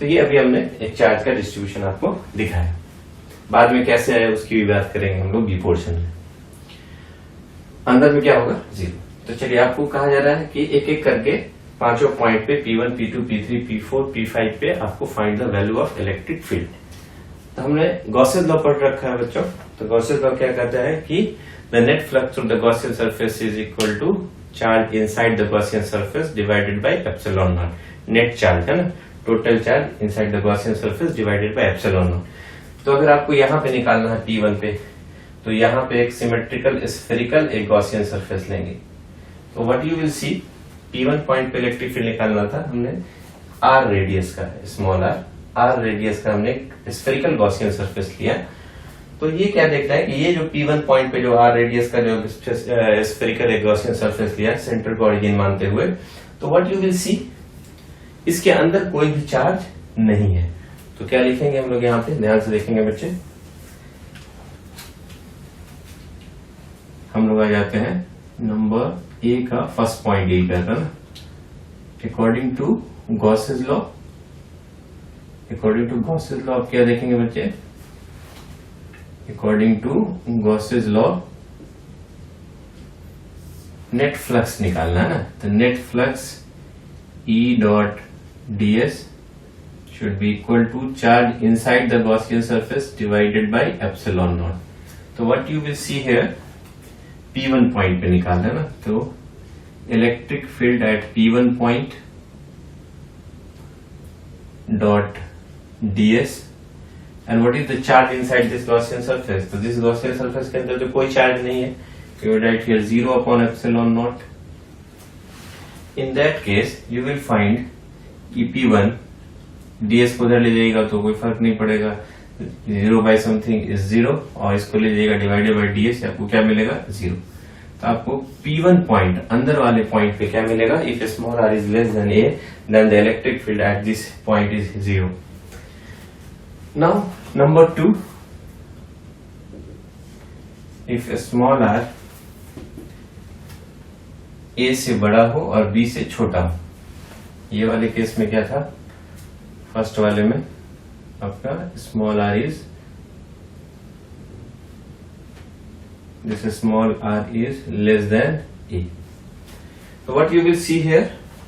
तो ये अभी हमने एक चार्ज का डिस्ट्रीब्यूशन आपको दिखाया। बाद में कैसे आया उसकी भी बात करेंगे हम लोग बी पोर्शन में। अंदर में क्या होगा 0। तो चलिए आपको कहा जा रहा है कि एक एक करके पांचों पॉइंट पे P1, P2, P3, P4, P5 पे आपको find the value of electric field. तो हमने गॉसेस लॉ पढ़ रखा है बच्चों। तो गॉसेस लॉ क्या कहता है कि the net flux of the Gaussian surface is equal to charge inside the Gaussian surface divided by epsilon naught. Net charge है ना, total charge inside the Gaussian surface divided by epsilon naught. तो अगर आपको यहाँ पे निकालना है P1 पे, तो यहाँ पे एक सिमेट्रिकल स्फेरिकल एक गॉसियन सरफेस लेंगे। तो what you will C, P1 point पे इलेक्ट्रिक फील्ड निकालना था, हमने R रेडियस का, स्मॉल r रेडियस का हमने स्फेरिकल गॉसियन सरफेस लिया। तो ये क्या देखता है कि ये जो P1 पॉइंट पे जो R रेडियस का जो स्फेरिकल एक गॉसियन सरफेस लिया सेंटर को ओरिजिन मानते हुए, तो व्हाट यू विल सी, इसके अंदर कोई भी चार्ज नहीं है। तो क्या लिखेंगे हम लोग यहाँ पे, ध्यान से देखेंगे बच्चे। हम लोग आ जाते हैं नंबर ए का फर्स्ट पॉइंट यही कहता है ना, according to Gauss's law. According to Gauss's law आप क्या देखेंगे बच्चे, according to Gauss's law net flux निकालना है ना। तो net flux E dot ds should be equal to charge inside the Gaussian surface divided by epsilon naught. तो what you will see here, P1 point पे निकालना है ना, तो electric field eight P1 point dot ds and what is the charge inside this Gaussian surface? तो this Gaussian surface के अंदर तो कोई चार्ज नहीं है, you write here 0 upon epsilon naught. In that case you will find EP1, ds को उधर ले जाइएगा तो कोई फर्क नहीं पड़ेगा, 0 by something is 0 और इसको ले जाइएगा डिवाइडेड बाई ds, आपको क्या मिलेगा 0। तो आपको P1 पॉइंट अंदर वाले पॉइंट पे क्या मिलेगा, if small r is less than a then the electric field at this point is 0। Now number 2, if small r a से बड़ा हो और b से छोटा हो, ये वाले केस में क्या था, फर्स्ट वाले में आपका small r is, this small r is less than a। तो what you will see here,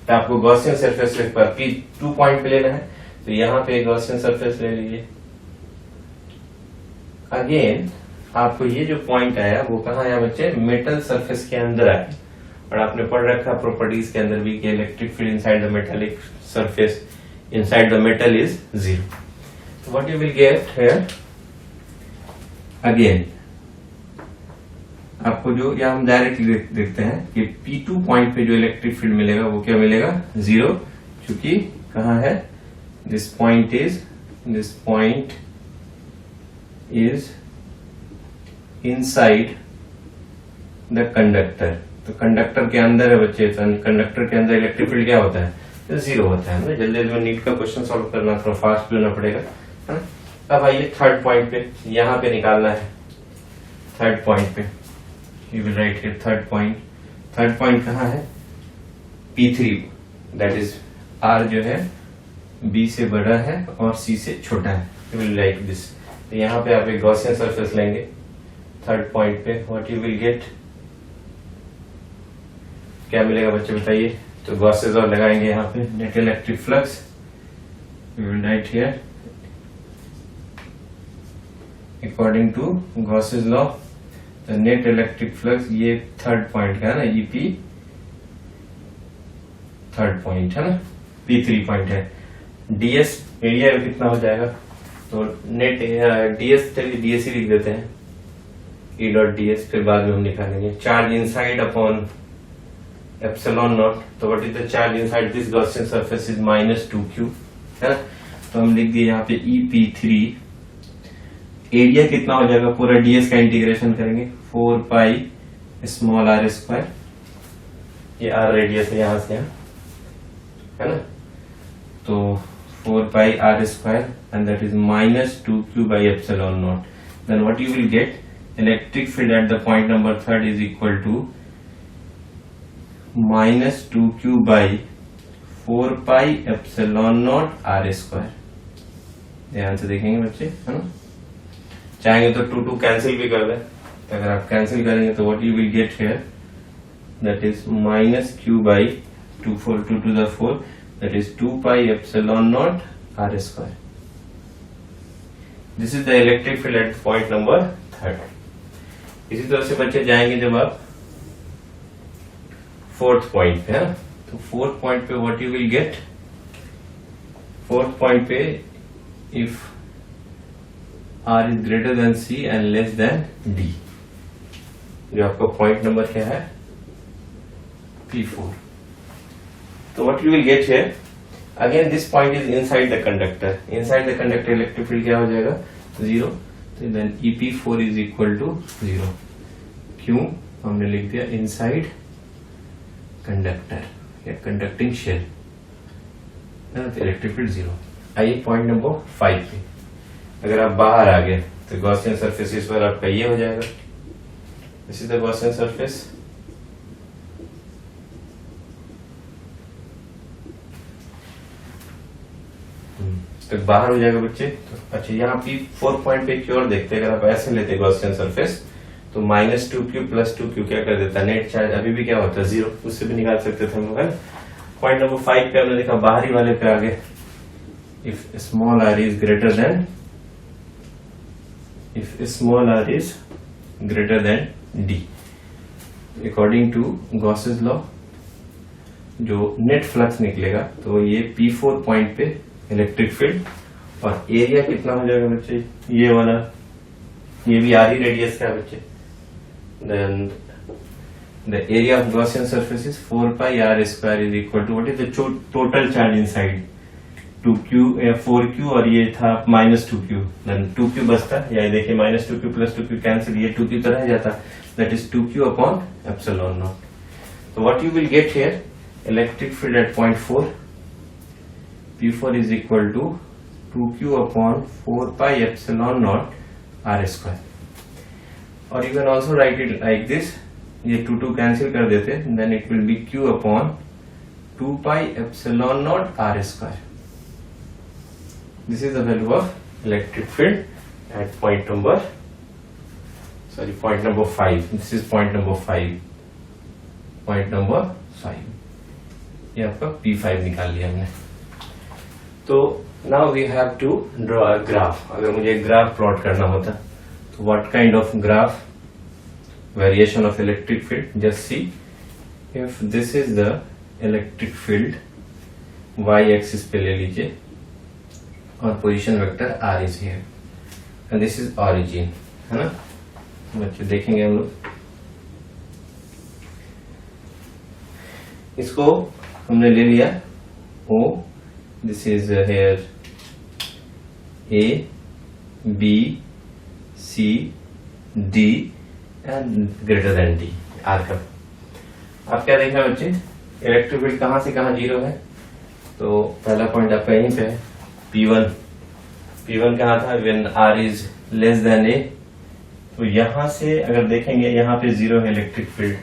तो आपको गॉसियन सरफेस पर P2 पॉइंट पे लेना है, तो यहां पे गॉसियन सरफेस ले लीजिए। अगेन आपको ये जो पॉइंट आया वो कहाँ आया बच्चे, मेटल सरफेस के अंदर आया, और आपने पढ़ रखा प्रॉपर्टीज के अंदर भी कि electric field inside the metallic surface inside the metal is 0। तो what you will get here, again आपको जो या हम डायरेक्टली देखते हैं कि P2 पॉइंट पे जो इलेक्ट्रिक फील्ड मिलेगा वो क्या मिलेगा 0, क्योंकि कहाँ है, this point is inside the conductor. तो कंडक्टर के अंदर है बच्चे, कंडक्टर के अंदर इलेक्ट्रिक फील्ड क्या होता है, तो 0 होता है। जल्दी जल्दी में नीट का क्वेश्चन सॉल्व करना, थोड़ा फास्ट लेना पड़ेगा, है ना। अब आइए थर्ड पॉइंट पे, यहाँ पे निकालना है थर्ड पॉइंट पे, you will write here third point कहाँ है, P3, दैट इज R जो है B से बड़ा है और C से छोटा है, यू विल राइट दिस। तो यहाँ पे आप एक गॉसियन सरफेस लेंगे थर्ड पॉइंट पे, व्हाट यू विल गेट, क्या मिलेगा बच्चे बताइए। तो गॉसेस और लगाएंगे यहाँ पे, net electric flux, we will write here according to Gauss's law, the net electric flux, ये थर्ड पॉइंट का है ना, ईपी थर्ड पॉइंट है ना, P3 पॉइंट है। ds एरिया कितना हो जाएगा, तो नेट ds ds ही लिख देते हैं, E डॉट ds, फिर बाद में हम निकालेंगे charge inside upon epsilon naught. तो what is the charge inside this Gaussian surface is -2q, है ना। तो हम लिख दिए यहाँ पे EP3, एरिया कितना हो जाएगा, पूरा ds का इंटीग्रेशन करेंगे 4 पाई स्मॉल r स्क्वायर, ये r रेडियस है यहाँ से यहाँ, है ना। तो 4 pi r square and that is -2q by epsilon naught. Then what you will get, electric field at the point number third is equal to -2q by 4 pi epsilon naught r square. ध्यान से देखेंगे बच्चे, है ना। चाहेंगे तो 2 कैंसिल भी कर दें, तो अगर आप कैंसिल करेंगे तो what you will get here, that is -q by 2 4 2 to the 4, that is 2 pi epsilon naught r square. This is the electric field at point number 3rd. इसी तरह से बच्चे जाएंगे जब आप फोर्थ पॉइंट पे, है, तो फोर्थ पॉइंट पे what you will gate, fourth point पे if r is greater than c and less than d, जो आपका पॉइंट नंबर क्या है P4। So what you will get here, again this point is inside the conductor, electric field क्या हो जाएगा 0, तो then EP4 is equal to 0, क्यों हमने लिख दिया inside conductor या conducting shell, है ना, तो इलेक्ट्रिक फील्ड 0। आइए पॉइंट नंबर 5 पे, अगर आप बाहर आ गए तो गॉसियन सरफेस इस पर आपका ये हो जाएगा, this is the Gaussian surface, तो बाहर हो जाएगा बच्चे। तो अच्छा यहाँ P4 पॉइंट पे क्योर देखते हैं, अगर आप ऐसे लेते गॉसियन सरफेस तो -2q + 2q क्या कर देता, नेट चार्ज अभी भी क्या होता है 0, उससे भी निकाल सकते थे हम लोग, है ना। पॉइंट नंबर 5 पे हमने देखा बाहरी वाले पे आगे, if small r is greater than d, according to Gauss's law जो नेट फ्लक्स निकलेगा, तो ये P4 पॉइंट पे इलेक्ट्रिक फील्ड, और एरिया कितना हो जाएगा बच्चे, ये वाला, ये भी आर ही रेडियस का है बच्चे, then the area of Gaussian surface is 4 pi r square is equal to what is the total charge inside 2q 4q और ये था -2q, then 2q बचता, या देखिए -2q plus 2q कैंसिल, ये 2q तो रह जाता, that is 2q upon epsilon naught. So what you will get here, electric field at point 4, P4 is equal to 2q upon 4 pi epsilon naught r square. Or you can also write it like this, ये 2 कैंसिल कर देते, then it will be q upon 2 pi epsilon naught r square. This is the value of electric field at point number 5. This is point number 5. Point number 5. ये आपका P5 निकाल लिया हमने. तो now we have to draw a graph. अगर मुझे ग्राफ प्लॉट करना होता, तो what kind of graph? Variation of electric field. Just see, if this is the electric field, y axis पे ले लीजिए, और position vector r is here, and this is origin, है ना बच्चे. देखेंगे हम लोग इसको, हमने ले लिया O, this is here A, B, C, D and greater than D, R का. आप क्या देखना बच्चे, इलेक्ट्रिक फील्ड कहाँ से कहाँ जीरो है, तो पहला पॉइंट आपका यहीं पे है, P1 कहाँ था, when R is less than A. तो यहां से अगर देखेंगे, यहाँ पे जीरो है इलेक्ट्रिक फील्ड,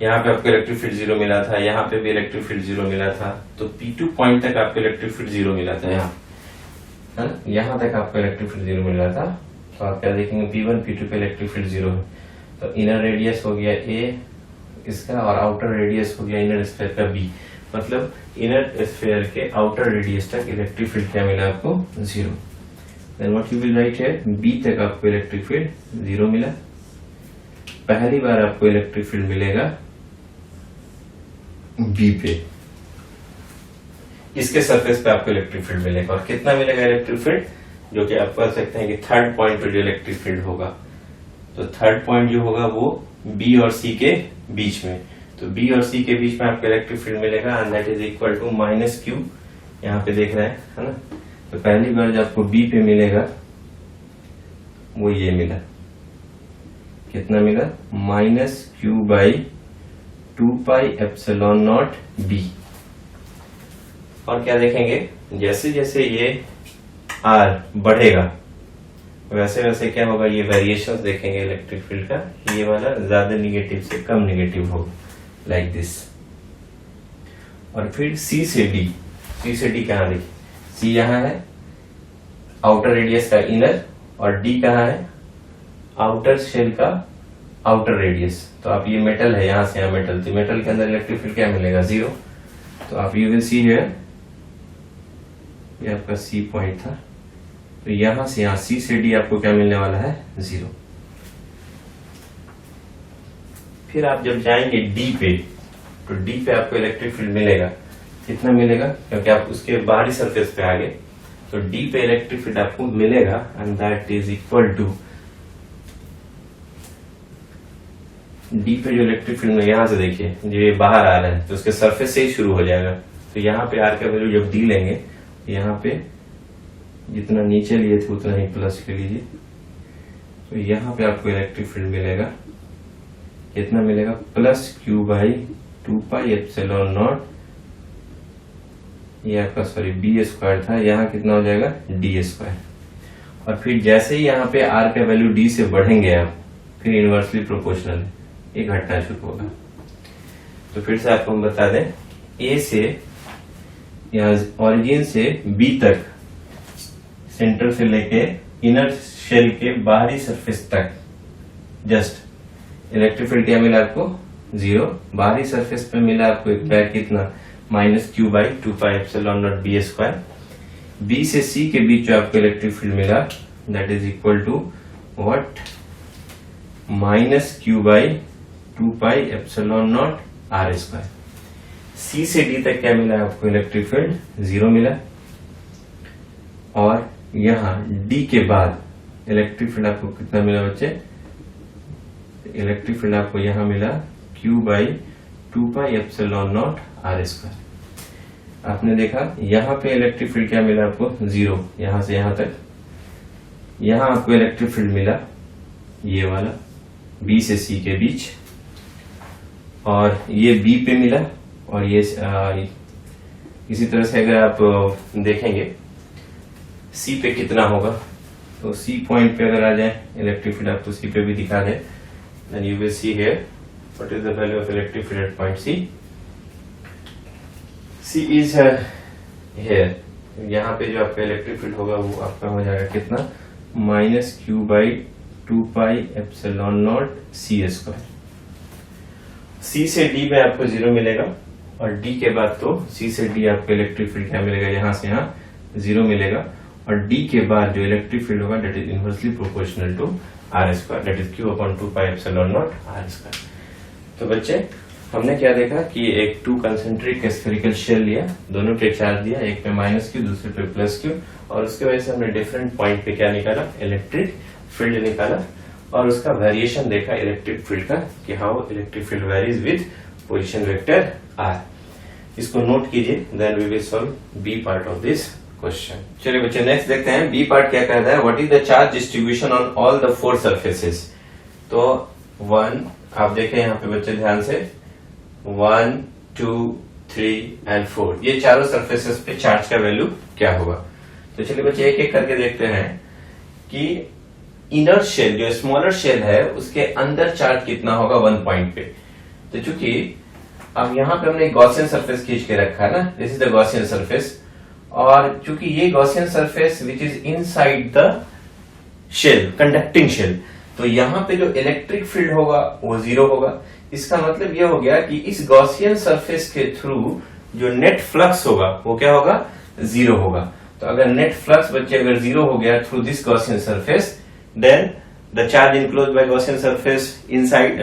यहाँ पे आपको इलेक्ट्रिक फील्ड जीरो मिला था, यहाँ पे भी इलेक्ट्रिक फील्ड जीरो मिला था, तो P2 पॉइंट तक आपको इलेक्ट्रिक फील्ड जीरो मिला था, यहाँ है ना, यहाँ तक आपको इलेक्ट्रिक फील्ड जीरो मिला था. तो आप क्या देखेंगे, P1 P2 पे इलेक्ट्रिक फील्ड जीरो है, तो इनर रेडियस हो गया A इसका, और आउटर रेडियस हो गया इनर स्फीयर का B. मतलब इनर स्फीयर के आउटर रेडियस तक इलेक्ट्रिक फील्ड क्या मिला आपको, zero. Then what you will write here, B तक आपको इलेक्ट्रिक फील्ड जीरो मिला. पहली बार आपको इलेक्ट्रिक फील्ड मिलेगा बी पे, इसके सरफेस पे आपको इलेक्ट्रिक फील्ड मिलेगा. और कितना मिलेगा इलेक्ट्रिक फील्ड, जो कि आप कह सकते हैं कि थर्ड पॉइंट पे जो इलेक्ट्रिक फील्ड होगा, तो थर्ड पॉइंट जो होगा वो बी और सी के बीच में, तो बी और सी के बीच में आपको इलेक्ट्रिक फील्ड मिलेगा, and that is equal to -q. यहाँ पे देख रहे हैं, है ना. तो पहली बार जब आपको बी पे मिलेगा वो ये मिला, कितना मिला, -q/2 pi epsilon naught B. और क्या देखेंगे, जैसे जैसे ये r बढ़ेगा वैसे वैसे क्या होगा, ये वेरिएशन देखेंगे इलेक्ट्रिक फील्ड का, ये वाला ज्यादा निगेटिव से कम निगेटिव होगा, लाइक दिस. और फिर C से D, C से D कहाँ देखिए, C यहाँ है आउटर रेडियस का इनर, और D कहाँ है आउटर शेल का आउटर रेडियस. तो आप ये मेटल है, यहां से यहाँ मेटल, तो मेटल के अंदर इलेक्ट्रिक फील्ड क्या मिलेगा, जीरो. तो आप यू विल सी हियर, ये आपका C पॉइंट था, तो यहां से यहाँ C से D आपको क्या मिलने वाला है, जीरो. फिर आप जब जाएंगे D पे, तो D पे आपको इलेक्ट्रिक फील्ड मिलेगा, कितना मिलेगा, क्योंकि आप उसके बाहरी सरफेस पे आ गए, तो D पे इलेक्ट्रिक फील्ड आपको मिलेगा, and that is equal to D पे जो इलेक्ट्रिक फील्ड में यहां से देखिए जो ये बाहर आ रहा है, तो उसके सरफेस से ही शुरू हो जाएगा. तो यहाँ पे R का वैल्यू जब D लेंगे, यहाँ पे जितना नीचे लिए थे उतना ही प्लस कर लीजिए, तो यहाँ पे आपको इलेक्ट्रिक फील्ड मिलेगा, कितना मिलेगा, +q/2 पाई एप्सिलॉन नॉट, ये आपका सॉरी बी स्क्वायर था, यहाँ कितना हो जाएगा, डी स्क्वायर. और फिर जैसे ही यहाँ पे r का वैल्यू d से बढ़ेंगे आप, फिर इनवर्सली प्रोपोर्शनल ये घटना शुरू होगा. तो फिर से आपको हम बता दें, A से यहाँ ओरिजिन से B तक, सेंटर से लेके इनर शेल के बाहरी सरफेस तक, जस्ट इलेक्ट्रिक फील्ड क्या मिला आपको, जीरो. बाहरी सरफेस पे मिला आपको एक बैक कितना, -q/2 pi epsilon naught B square. B से C के बीच जो आपको इलेक्ट्रिक फील्ड मिला, that is equal to what, -q/2 pi epsilon naught r square. C से D तक क्या मिला आपको इलेक्ट्रिक फील्ड, जीरो मिला. और यहाँ D के बाद इलेक्ट्रिक फील्ड आपको कितना मिला बच्चे, इलेक्ट्रिक फील्ड आपको यहाँ मिला q by 2 pi epsilon naught r square. आपने देखा यहाँ पे इलेक्ट्रिक फील्ड क्या मिला आपको, 0 यहां से यहां तक। यहां आपको इलेक्ट्रिक फील्ड मिला ये वाला बी से सी के बीच, और ये बी पे मिला, और ये इसी तरह से अगर आप देखेंगे सी पे कितना होगा, तो सी पॉइंट पे अगर आ जाए इलेक्ट्रिक फील्ड, आपको सी पे भी दिखा दे, then you will see here what is the value of electric field at point C. C is here, यहाँ पे जो आपका इलेक्ट्रिक फील्ड होगा वो आपका हो जाएगा कितना, minus Q by 2 pi epsilon naught C square. C से डी में आपको 0 मिलेगा, और डी के बाद तो सी से डी आपको इलेक्ट्रिक फील्ड क्या मिलेगा, यहां से यहां 0 मिलेगा, और डी के बाद जो इलेक्ट्रिक फील्ड होगा that is inversely proportional to r square, that is q upon 2 pi epsilon naught r square. तो बच्चे हमने क्या देखा कि एक 2 कंसेंट्रिक स्फेरिकल शेल लिया, दोनों पे चार्ज दिया, एक पे माइनस क्यू दूसरे पे प्लस क्यू, और उसके वजह से हमने डिफरेंट पॉइंट पे क्या निकाला, इलेक्ट्रिक फील्ड निकाला, और उसका वेरिएशन देखा इलेक्ट्रिक फील्ड का कि how electric field varies with position vector r. इसको नोट कीजिए, then we will solve B part of this question. चलिए बच्चे नेक्स्ट देखते हैं बी पार्ट क्या कहता है, what is the charge distribution on all the 4 surfaces. तो 1 आप देखें यहाँ पे बच्चे ध्यान से, 1 2 3 एंड 4 ये चारों सर्फेसेस पे चार्ज का वैल्यू क्या होगा। तो चलिए बच्चे एक एक करके देखते हैं कि इनर शेल जो स्मॉलर शेल है उसके अंदर चार्ज कितना होगा 1 पॉइंट पे। तो चूंकि अब यहाँ पे हमने गॉसियन सरफेस खींच के रखा है ना, this is the Gaussian surface, और चूंकि ये Gaussian surface which is inside the shell, conducting shell, तो यहाँ पे जो इलेक्ट्रिक फील्ड होगा वो 0 होगा। इसका मतलब ये हो गया कि इस गॉसियन सरफेस के थ्रू जो नेट फ्लक्स होगा वो क्या होगा, 0 होगा। तो अगर नेट फ्लक्स बच्चे अगर 0 हो गया through this Gaussian surface, then the charge enclosed by Gaussian surface inside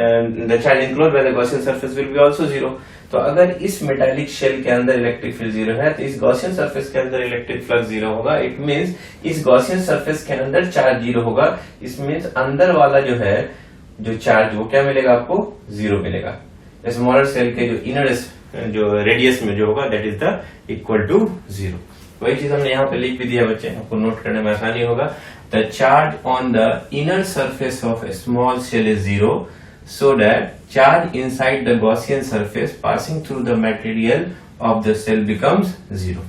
the charge enclosed by the Gaussian surface will be also 0। तो अगर इस मेटालिक शेल के अंदर इलेक्ट्रिक फील्ड 0 है तो इस गॉसियन सरफेस के अंदर इलेक्ट्रिक फ्लक्स 0 होगा। इट मींस इस गॉसियन सरफेस के अंदर चार्ज 0 होगा। इस मींस अंदर वाला जो है जो चार्ज वो क्या मिलेगा आपको, 0 मिलेगा। स्मॉलर सेल के जो इनर जो रेडियस में जो होगा that is the equal to 0। वही चीज हमने यहाँ पे लिख भी दिया बच्चे, आपको नोट करने में आसानी होगा। The charge on the inner surface of a small shell is 0, so that charge inside the Gaussian surface passing through the material of the shell becomes 0।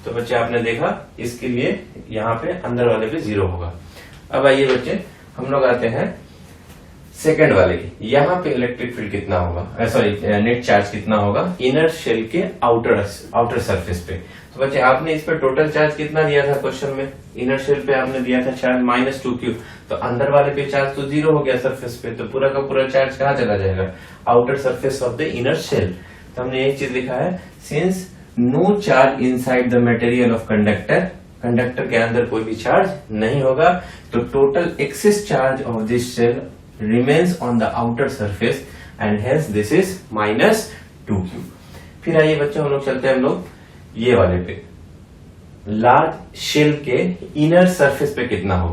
तो बच्चे आपने देखा इसके लिए यहाँ पे अंदर वाले पे 0 होगा। अब आइए बच्चे हम लोग आते हैं सेकंड वाले की, यहाँ पे इलेक्ट्रिक फील्ड कितना होगा, सॉरी नेट चार्ज कितना होगा इनर शेल के आउटर सरफेस पे। तो बच्चे आपने इस पे टोटल चार्ज कितना दिया था क्वेश्चन में, इनर शेल पे आपने दिया था चार्ज -2q, तो अंदर वाले पे चार्ज तो 0 हो गया सरफेस पे, तो पूरा का पूरा चार्ज कहाँ चला जाएगा, outer surface of the inner shell. तो हमने एक चीज लिखा है, since no charge inside the material of conductor, conductor के अंदर कोई भी चार्ज नहीं होगा, तो total excess charge of this shell remains on the outer surface and hence this is -2q। फिर आइए बच्चों हम लोग चलते हैं हम लोग ये वाले पे, लार्ज शेल के इनर सरफेस पे कितना हो।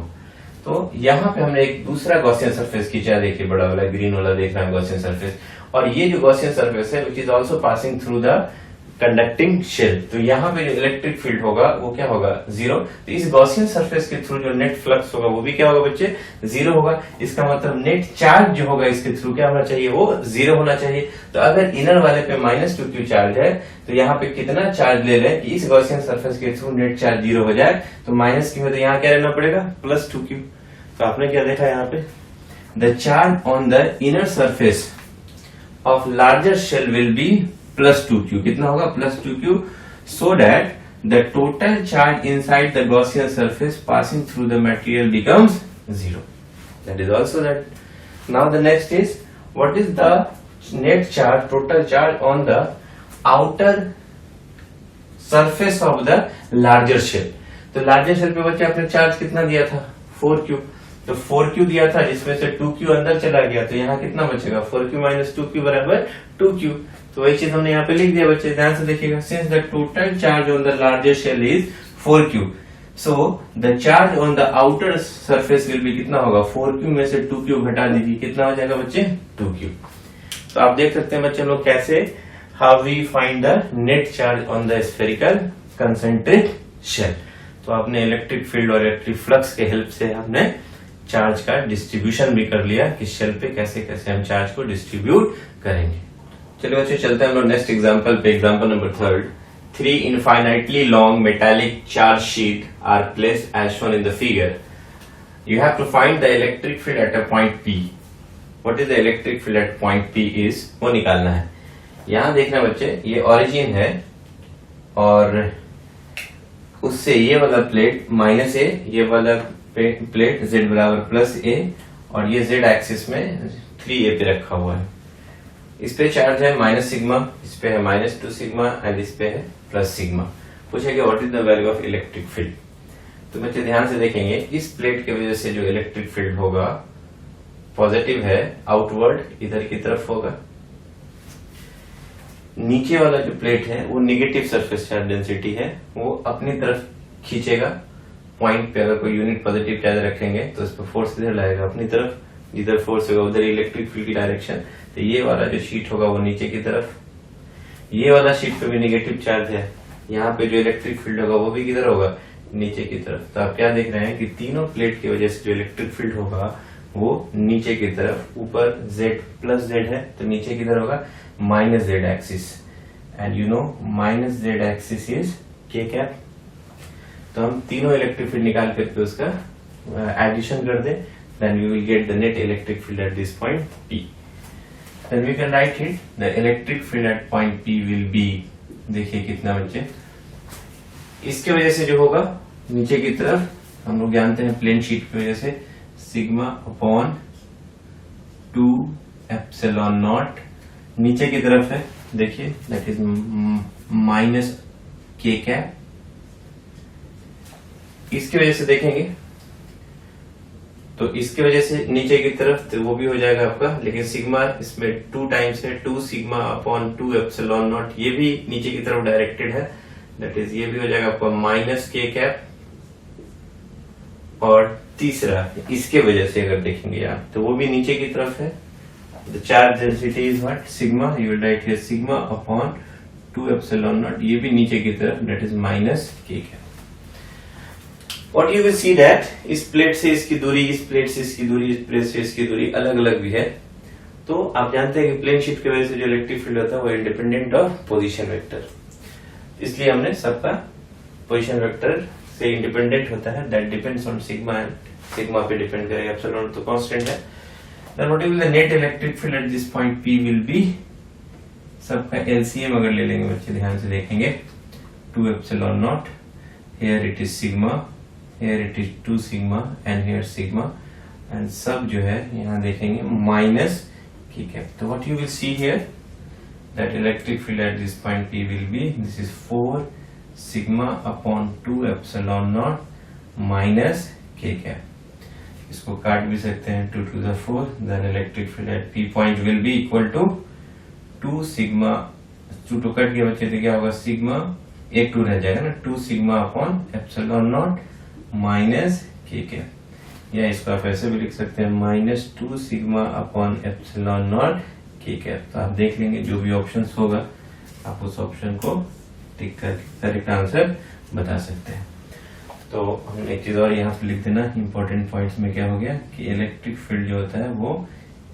तो यहाँ पे हमने एक दूसरा गॉसियन सरफेस खींचा, देखिए बड़ा वाला ग्रीन वाला देख रहा है गॉसियन सरफेस, और ये जो गॉसियन सरफेस है which is also passing through the conducting shell, तो यहाँ पे जो इलेक्ट्रिक फील्ड होगा वो क्या होगा, 0। तो इस गॉसियन सरफेस के थ्रू जो नेट फ्लक्स होगा वो भी क्या होगा बच्चे, 0 होगा। इसका मतलब नेट चार्ज जो होगा इसके थ्रू क्या होना चाहिए, वो 0 होना चाहिए। तो अगर इनर वाले पे -2q चार्ज है तो यहाँ पे कितना चार्ज ले लें कि इस गॉसियन सरफेस के थ्रू नेट चार्ज 0 हो जाए, तो -q में तो यहाँ क्या रहना पड़ेगा, +2q। तो आपने क्या देखा यहाँ पे, the charge on the inner surface of larger shell will be +2q, कितना होगा, +2q, so that the total charge inside the Gaussian surface passing through the material becomes 0। That is also that। Now the next is, what is the net charge, total charge on the outer surface of the larger shell। तो larger shell पे बच्चे आपने चार्ज कितना दिया था, 4q, तो 4q दिया था जिसमें से 2q अंदर चला गया, तो यहाँ कितना बचेगा, 4q - 2q बराबर 2q। तो वही चीज हमने यहाँ पे लिख दिया बच्चे, ध्यान से देखिएगा, since the total charge on the larger shell is 4q, so the charge on the outer surface will be कितना होगा, 4q में से 2q घटा दीजिए, कितना हो जाएगा बच्चे, 2q। तो आप देख सकते हैं बच्चे लोग कैसे how we find the net charge on the spherical concentrate shell. तो आपने इलेक्ट्रिक फील्ड और इलेक्ट्रिक फ्लक्स के हेल्प से हमने चार्ज का डिस्ट्रीब्यूशन भी कर लिया कि शेल पे कैसे कैसे हम चार्ज को डिस्ट्रीब्यूट करेंगे। चलिए बच्चों चलते हैं हम लोग नेक्स्ट एग्जांपल पे। Example number 3। 3 infinitely long metallic charge sheet are placed as shown in the figure. You have to find the electric field at a point P. What is the electric field at point P is वो निकालना है। यहाँ देखना बच्चे, ये ओरिजिन है और उससे ये वाला प्लेट -a, ये वाला प्लेट z बराबर +a और ये z एक्सिस में 3a पे रखा हुआ है। इस पे चार्ज है -σ, इस पे है -2σ एंड इस पे है +σ। पूछेगा what is the value of electric field. तो बच्चे ध्यान से देखेंगे, इस प्लेट की वजह से जो इलेक्ट्रिक फील्ड होगा पॉजिटिव है, आउटवर्ड इधर की तरफ होगा। नीचे वाला जो प्लेट है वो नेगेटिव सरफेस चार्ज डेंसिटी है, वो अपनी तरफ खींचेगा। पॉइंट पे अगर कोई यूनिट पॉजिटिव चार्ज रखेंगे तो इस पर फोर्स इधर लाएगा अपनी तरफ, जिधर फोर्स होगा उधर इलेक्ट्रिक फील्ड की डायरेक्शन। तो ये वाला जो शीट होगा वो नीचे की तरफ, ये वाला शीट पे भी नेगेटिव चार्ज है, यहाँ पे जो इलेक्ट्रिक फील्ड होगा वो भी किधर होगा, नीचे की तरफ। तो आप क्या देख रहे हैं कि तीनों प्लेट की वजह से जो इलेक्ट्रिक फील्ड होगा वो नीचे की तरफ, ऊपर z है तो नीचे किधर होगा -z axis, and you know -z axis is k cap. तो हम तीनों इलेक्ट्रिक फील्ड निकाल करके उसका एडिशन कर दें, then we will get the net electric field at this point P. Then we can write it, the electric field at point P will be, देखिए कितना बच्चे, इसके वजह से जो होगा नीचे की तरफ हम लोग जानते हैं प्लेन शीट की वजह से σ/2ε0 नीचे की तरफ है, देखिए दैट इज -k कैप। इसकी वजह से देखेंगे तो इसकी वजह से नीचे की तरफ तो वो भी हो जाएगा आपका, लेकिन सिग्मा इसमें 2 टाइम्स है, 2σ/2ε0, ये भी नीचे की तरफ डायरेक्टेड है, दैट इज ये भी हो जाएगा आपका -k कैप। और तीसरा इसके वजह से अगर देखेंगे आप तो वो भी नीचे की तरफ है, the charge density is what, sigma, you will write here σ/2ε0, ये भी नीचे की तरफ, that is -k cap. What you will see that इस प्लेट से इसकी दूरी, इस प्लेट से इसकी दूरी, इस प्लेट से इसकी दूरी अलग अलग भी है। तो आप जानते हैं कि प्लेन शीट की वजह से जो इलेक्ट्रिक फील्ड होता है वो इंडिपेंडेंट ऑफ पोजीशन वेक्टर, इसलिए हमने सबका पोजीशन वेक्टर से इंडिपेंडेंट होता है, that depends on sigma, and sigma पे डिपेंड करेगा, एप्सिलॉन तो कांस्टेंट है। Then what will the net electric field at this point P will be, सबका एलसीएम अगर ले लेंगे बच्चे ध्यान से देखेंगे, 2ε0, here it is sigma, here it is 2σ and here sigma, and सब जो है यहाँ देखेंगे -k कैप। तो what you will see here that electric field at this point P will be, this is 4σ/2ε0 -k cap. इसको काट भी सकते हैं 2 to the 4, then electric field at P point will be equal to 2σ, 2 to cut के बच्चे तो क्या होगा, सिग्मा, एक 2 रह जाएगा ना, 2σ/ε0 -k कैप, या इसको आप ऐसे भी लिख सकते हैं -2σ/ε0 k कैप। तो आप देख लेंगे जो भी ऑप्शन होगा आप उस ऑप्शन को टिक करके करेक्ट आंसर बता सकते हैं। तो हम एक चीज और यहाँ पे लिख देना, इंपॉर्टेंट पॉइंट्स में क्या हो गया कि इलेक्ट्रिक फील्ड जो होता है वो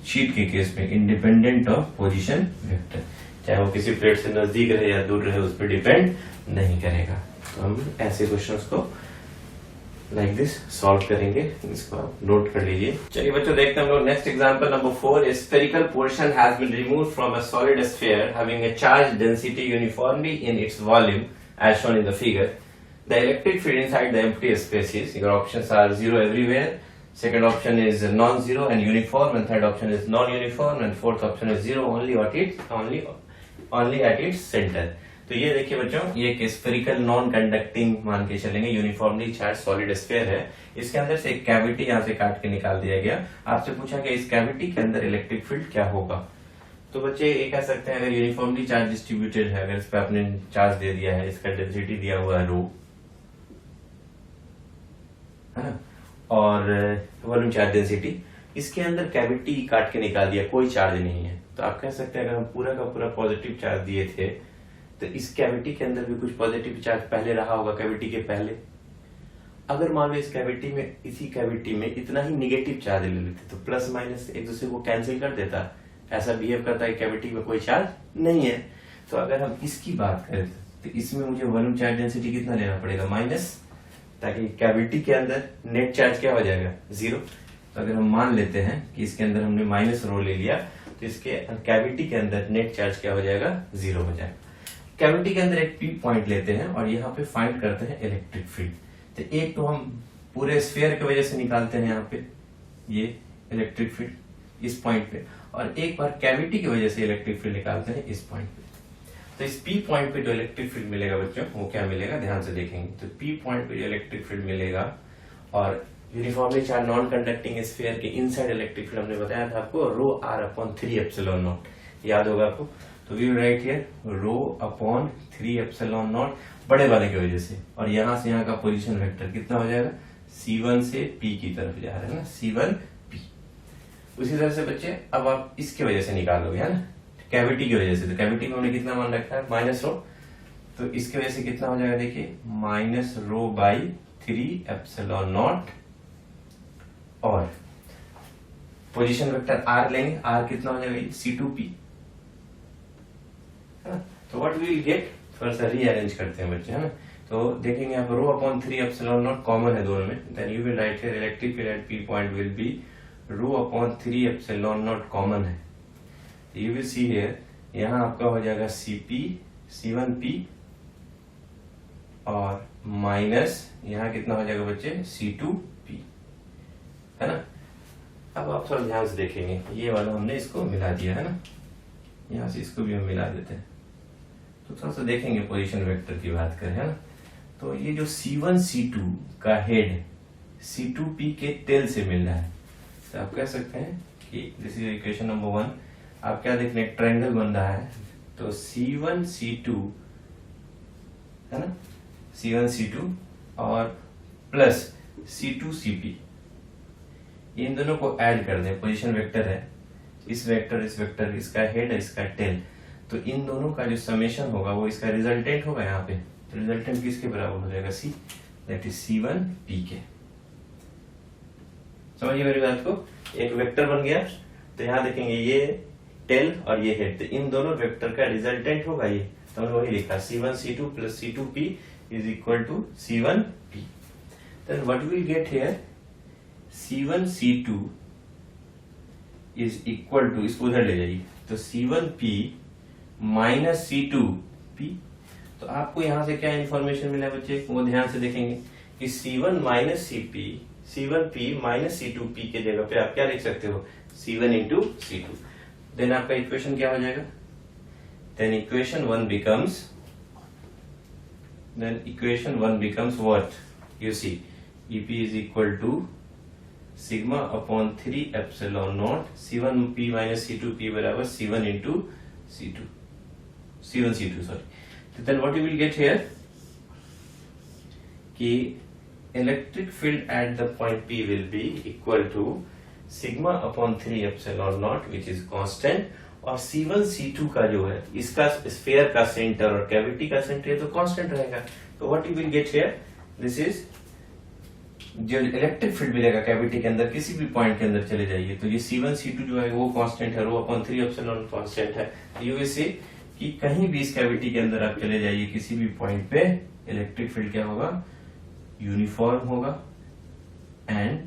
शीट के केस में इंडिपेंडेंट ऑफ पोजीशन वेक्टर, चाहे वो किसी प्लेट से नजदीक रहे या दूर रहे, उस पर डिपेंड नहीं करेगा। तो हम ऐसे क्वेश्चंस को लाइक दिस सॉल्व करेंगे, इसको आप नोट कर लीजिए। चलिए बच्चों देखते हैं हम लोग next example number 4। A spherical portion has been removed from a solid sphere having a charge density uniformly in its volume as shown in the figure. The electric field inside the empty space is, your options are 0 everywhere, second option is non-zero and uniform, and third option is non-uniform, and fourth option is 0 only at its center. तो ये देखिए बच्चों, ये एक स्फेरिकल नॉन कंडक्टिंग मान के चलेंगे, यूनिफॉर्मली चार्ज सॉलिड स्फीयर है, इसके अंदर से एक कैविटी यहाँ से काट के निकाल दिया गया। आपसे पूछा कि इस कैविटी के अंदर इलेक्ट्रिक फील्ड क्या होगा। तो बच्चे ये कह सकते हैं अगर यूनिफॉर्मली चार्ज डिस्ट्रीब्यूटेड है, अगर इस पे आपने चार्ज दे दिया है, इसका डेंसिटी दिया हुआ है रो, है ना, और वॉल्यूम चार्ज डेंसिटी, इसके अंदर कैविटी काट के निकाल दिया, कोई चार्ज नहीं है, तो आप कह सकते हैं अगर हम पूरा का पूरा पॉजिटिव चार्ज दिए थे तो इस कैविटी के अंदर भी कुछ पॉजिटिव चार्ज पहले रहा होगा कैविटी के पहले। अगर मान लो इस कैविटी में, इसी कैविटी में इतना ही निगेटिव चार्ज ले लेते तो प्लस माइनस एक दूसरे को कैंसिल कर देता, ऐसा बिहेव करता है कैविटी में कोई चार्ज नहीं है। तो अगर हम इसकी बात करें तो इसमें मुझे वॉल्यूम चार्ज डेंसिटी कितना लेना पड़ेगा, माइनस, ताकि कैविटी के अंदर नेट चार्ज क्या हो जाएगा, 0। तो अगर हम मान लेते हैं कि इसके अंदर हमने माइनस रो ले लिया तो इसके कैविटी के अंदर नेट चार्ज क्या हो जाएगा, 0 हो जाएगा। कैविटी के अंदर एक पी पॉइंट लेते हैं और यहाँ पे फाइंड करते हैं इलेक्ट्रिक फील्ड। तो एक तो हम पूरे स्फीयर की वजह से निकालते हैं यहाँ पे ये इलेक्ट्रिक फील्ड इस पॉइंट पे, और एक बार कैविटी की वजह से इलेक्ट्रिक फील्ड निकालते हैं इस पॉइंट पे। तो इस पी पॉइंट पे जो इलेक्ट्रिक फील्ड मिलेगा बच्चों वो क्या मिलेगा, ध्यान से देखेंगे। तो पी पॉइंट पे जो इलेक्ट्रिक फील्ड मिलेगा, और uniformly charge non conducting sphere के इनसाइड इलेक्ट्रिक फील्ड हमने बताया था आपको rho r upon 3 epsilon naught, याद होगा आपको। तो we write here rho upon 3 epsilon naught बड़े वाले की वजह से, और यहां से यहां का पोजीशन वेक्टर कितना हो जाएगा, C1 से P की तरफ जा रहा है ना, C1P। उसी तरह से बच्चे अब आप इसकी वजह से निकालोगे, है ना, कैविटी की वजह से। तो कैविटी में हमने कितना मान रखा है, माइनस रो, तो इसकी वजह से कितना हो जाएगा, देखिए minus rho by 3 epsilon naught, और पोजीशन वेक्टर R लेंगे, R कितना हो जाएगा, C2P, है ना। तो व्हाट वी विल गेट, थोड़ा सा रीअरेंज करते हैं बच्चे, है ना। तो देखेंगे यहाँ पर rho upon 3 epsilon naught common है दोनों में, then you will write here electric field at P point will be rho upon 3 epsilon naught common है। यू विल सी हियर, यहाँ आपका हो जाएगा CP C1P, और माइनस यहाँ कितना हो जाएगा बच्चे, C2P, है ना। अब आप थोड़ा ध्यान से देखेंगे, ये वाला हमने इसको मिला दिया है ना, यहाँ से इसको भी हम मिला देते हैं। तो थोड़ा सा देखेंगे पोजीशन वेक्टर की बात करें, है ना। तो ये जो C1 C2 का हेड C2P के टेल से मिल रहा है, तो आप कह सकते हैं कि दिस इज इक्वेशन नंबर 1। आप क्या देख रहे हैं, ट्रायंगल बन रहा है, तो C1 C2, है ना, C1 C2 और प्लस C2 CP, इन दोनों को ऐड कर दें, पोजीशन वेक्टर है, इस वेक्टर इसका हेड है, इसका टेल, तो इन दोनों का जो समेशन होगा वो इसका रिजल्टेंट होगा यहाँ पे। तो रिजल्टेंट किसके बराबर हो जाएगा, C, दैट इज C1P के। समझिए मेरी बात को, एक वेक्टर बन गया, तो यहाँ देखेंगे ये टेल और ये हेड, तो इन दोनों वेक्टर का रिजल्टेंट होगा ये, तो हमने वही लिखा C1 C2 plus C2P is equal to C1P। Then what will get here, C1 C2 is equal to, इसको उधर ले जाइए, तो C1P माइनस C2P। तो आपको यहां से क्या इंफॉर्मेशन मिला बच्चे, वो ध्यान से देखेंगे कि C1 minus C1P minus C2P के जगह पे आप क्या लिख सकते हो, C1 इंटू C2। देन आपका इक्वेशन क्या हो जाएगा, then equation 1 becomes what, you see EP is equal to sigma upon 3 epsilon naught C1P minus C2P बराबर C1 into C1 C2 sorry. तो then what you will get here कि electric field at the point P will be equal to sigma upon 3 epsilon naught which is constant, और C1 C2 का जो है इसका स्फीयर का सेंटर और कैविटी का सेंटर तो कांस्टेंट रहेगा। तो what you will get here, this is जो इलेक्ट्रिक फील्ड मिलेगा कैविटी के अंदर किसी भी पॉइंट के अंदर चले जाइए, तो ये C1 C2 जो है वो कांस्टेंट है, रो अपॉन 3 एप्सिलॉन कांस्टेंट है। यू विल सी कि कहीं भी इस कैविटी के अंदर आप चले जाइए किसी भी पॉइंट पे, इलेक्ट्रिक फील्ड क्या होगा, यूनिफॉर्म होगा एंड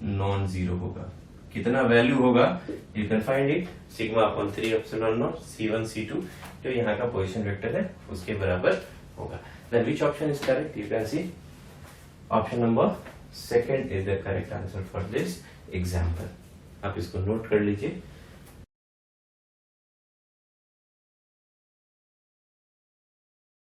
नॉन जीरो होगा। कितना वैल्यू होगा, you can find it, sigma upon 3 epsilon not C1 C2 जो यहाँ का पोजीशन वेक्टर है उसके बराबर होगा। Then which option is correct, you can see option number 2 is the correct answer for this example. आप इसको नोट कर लीजिए।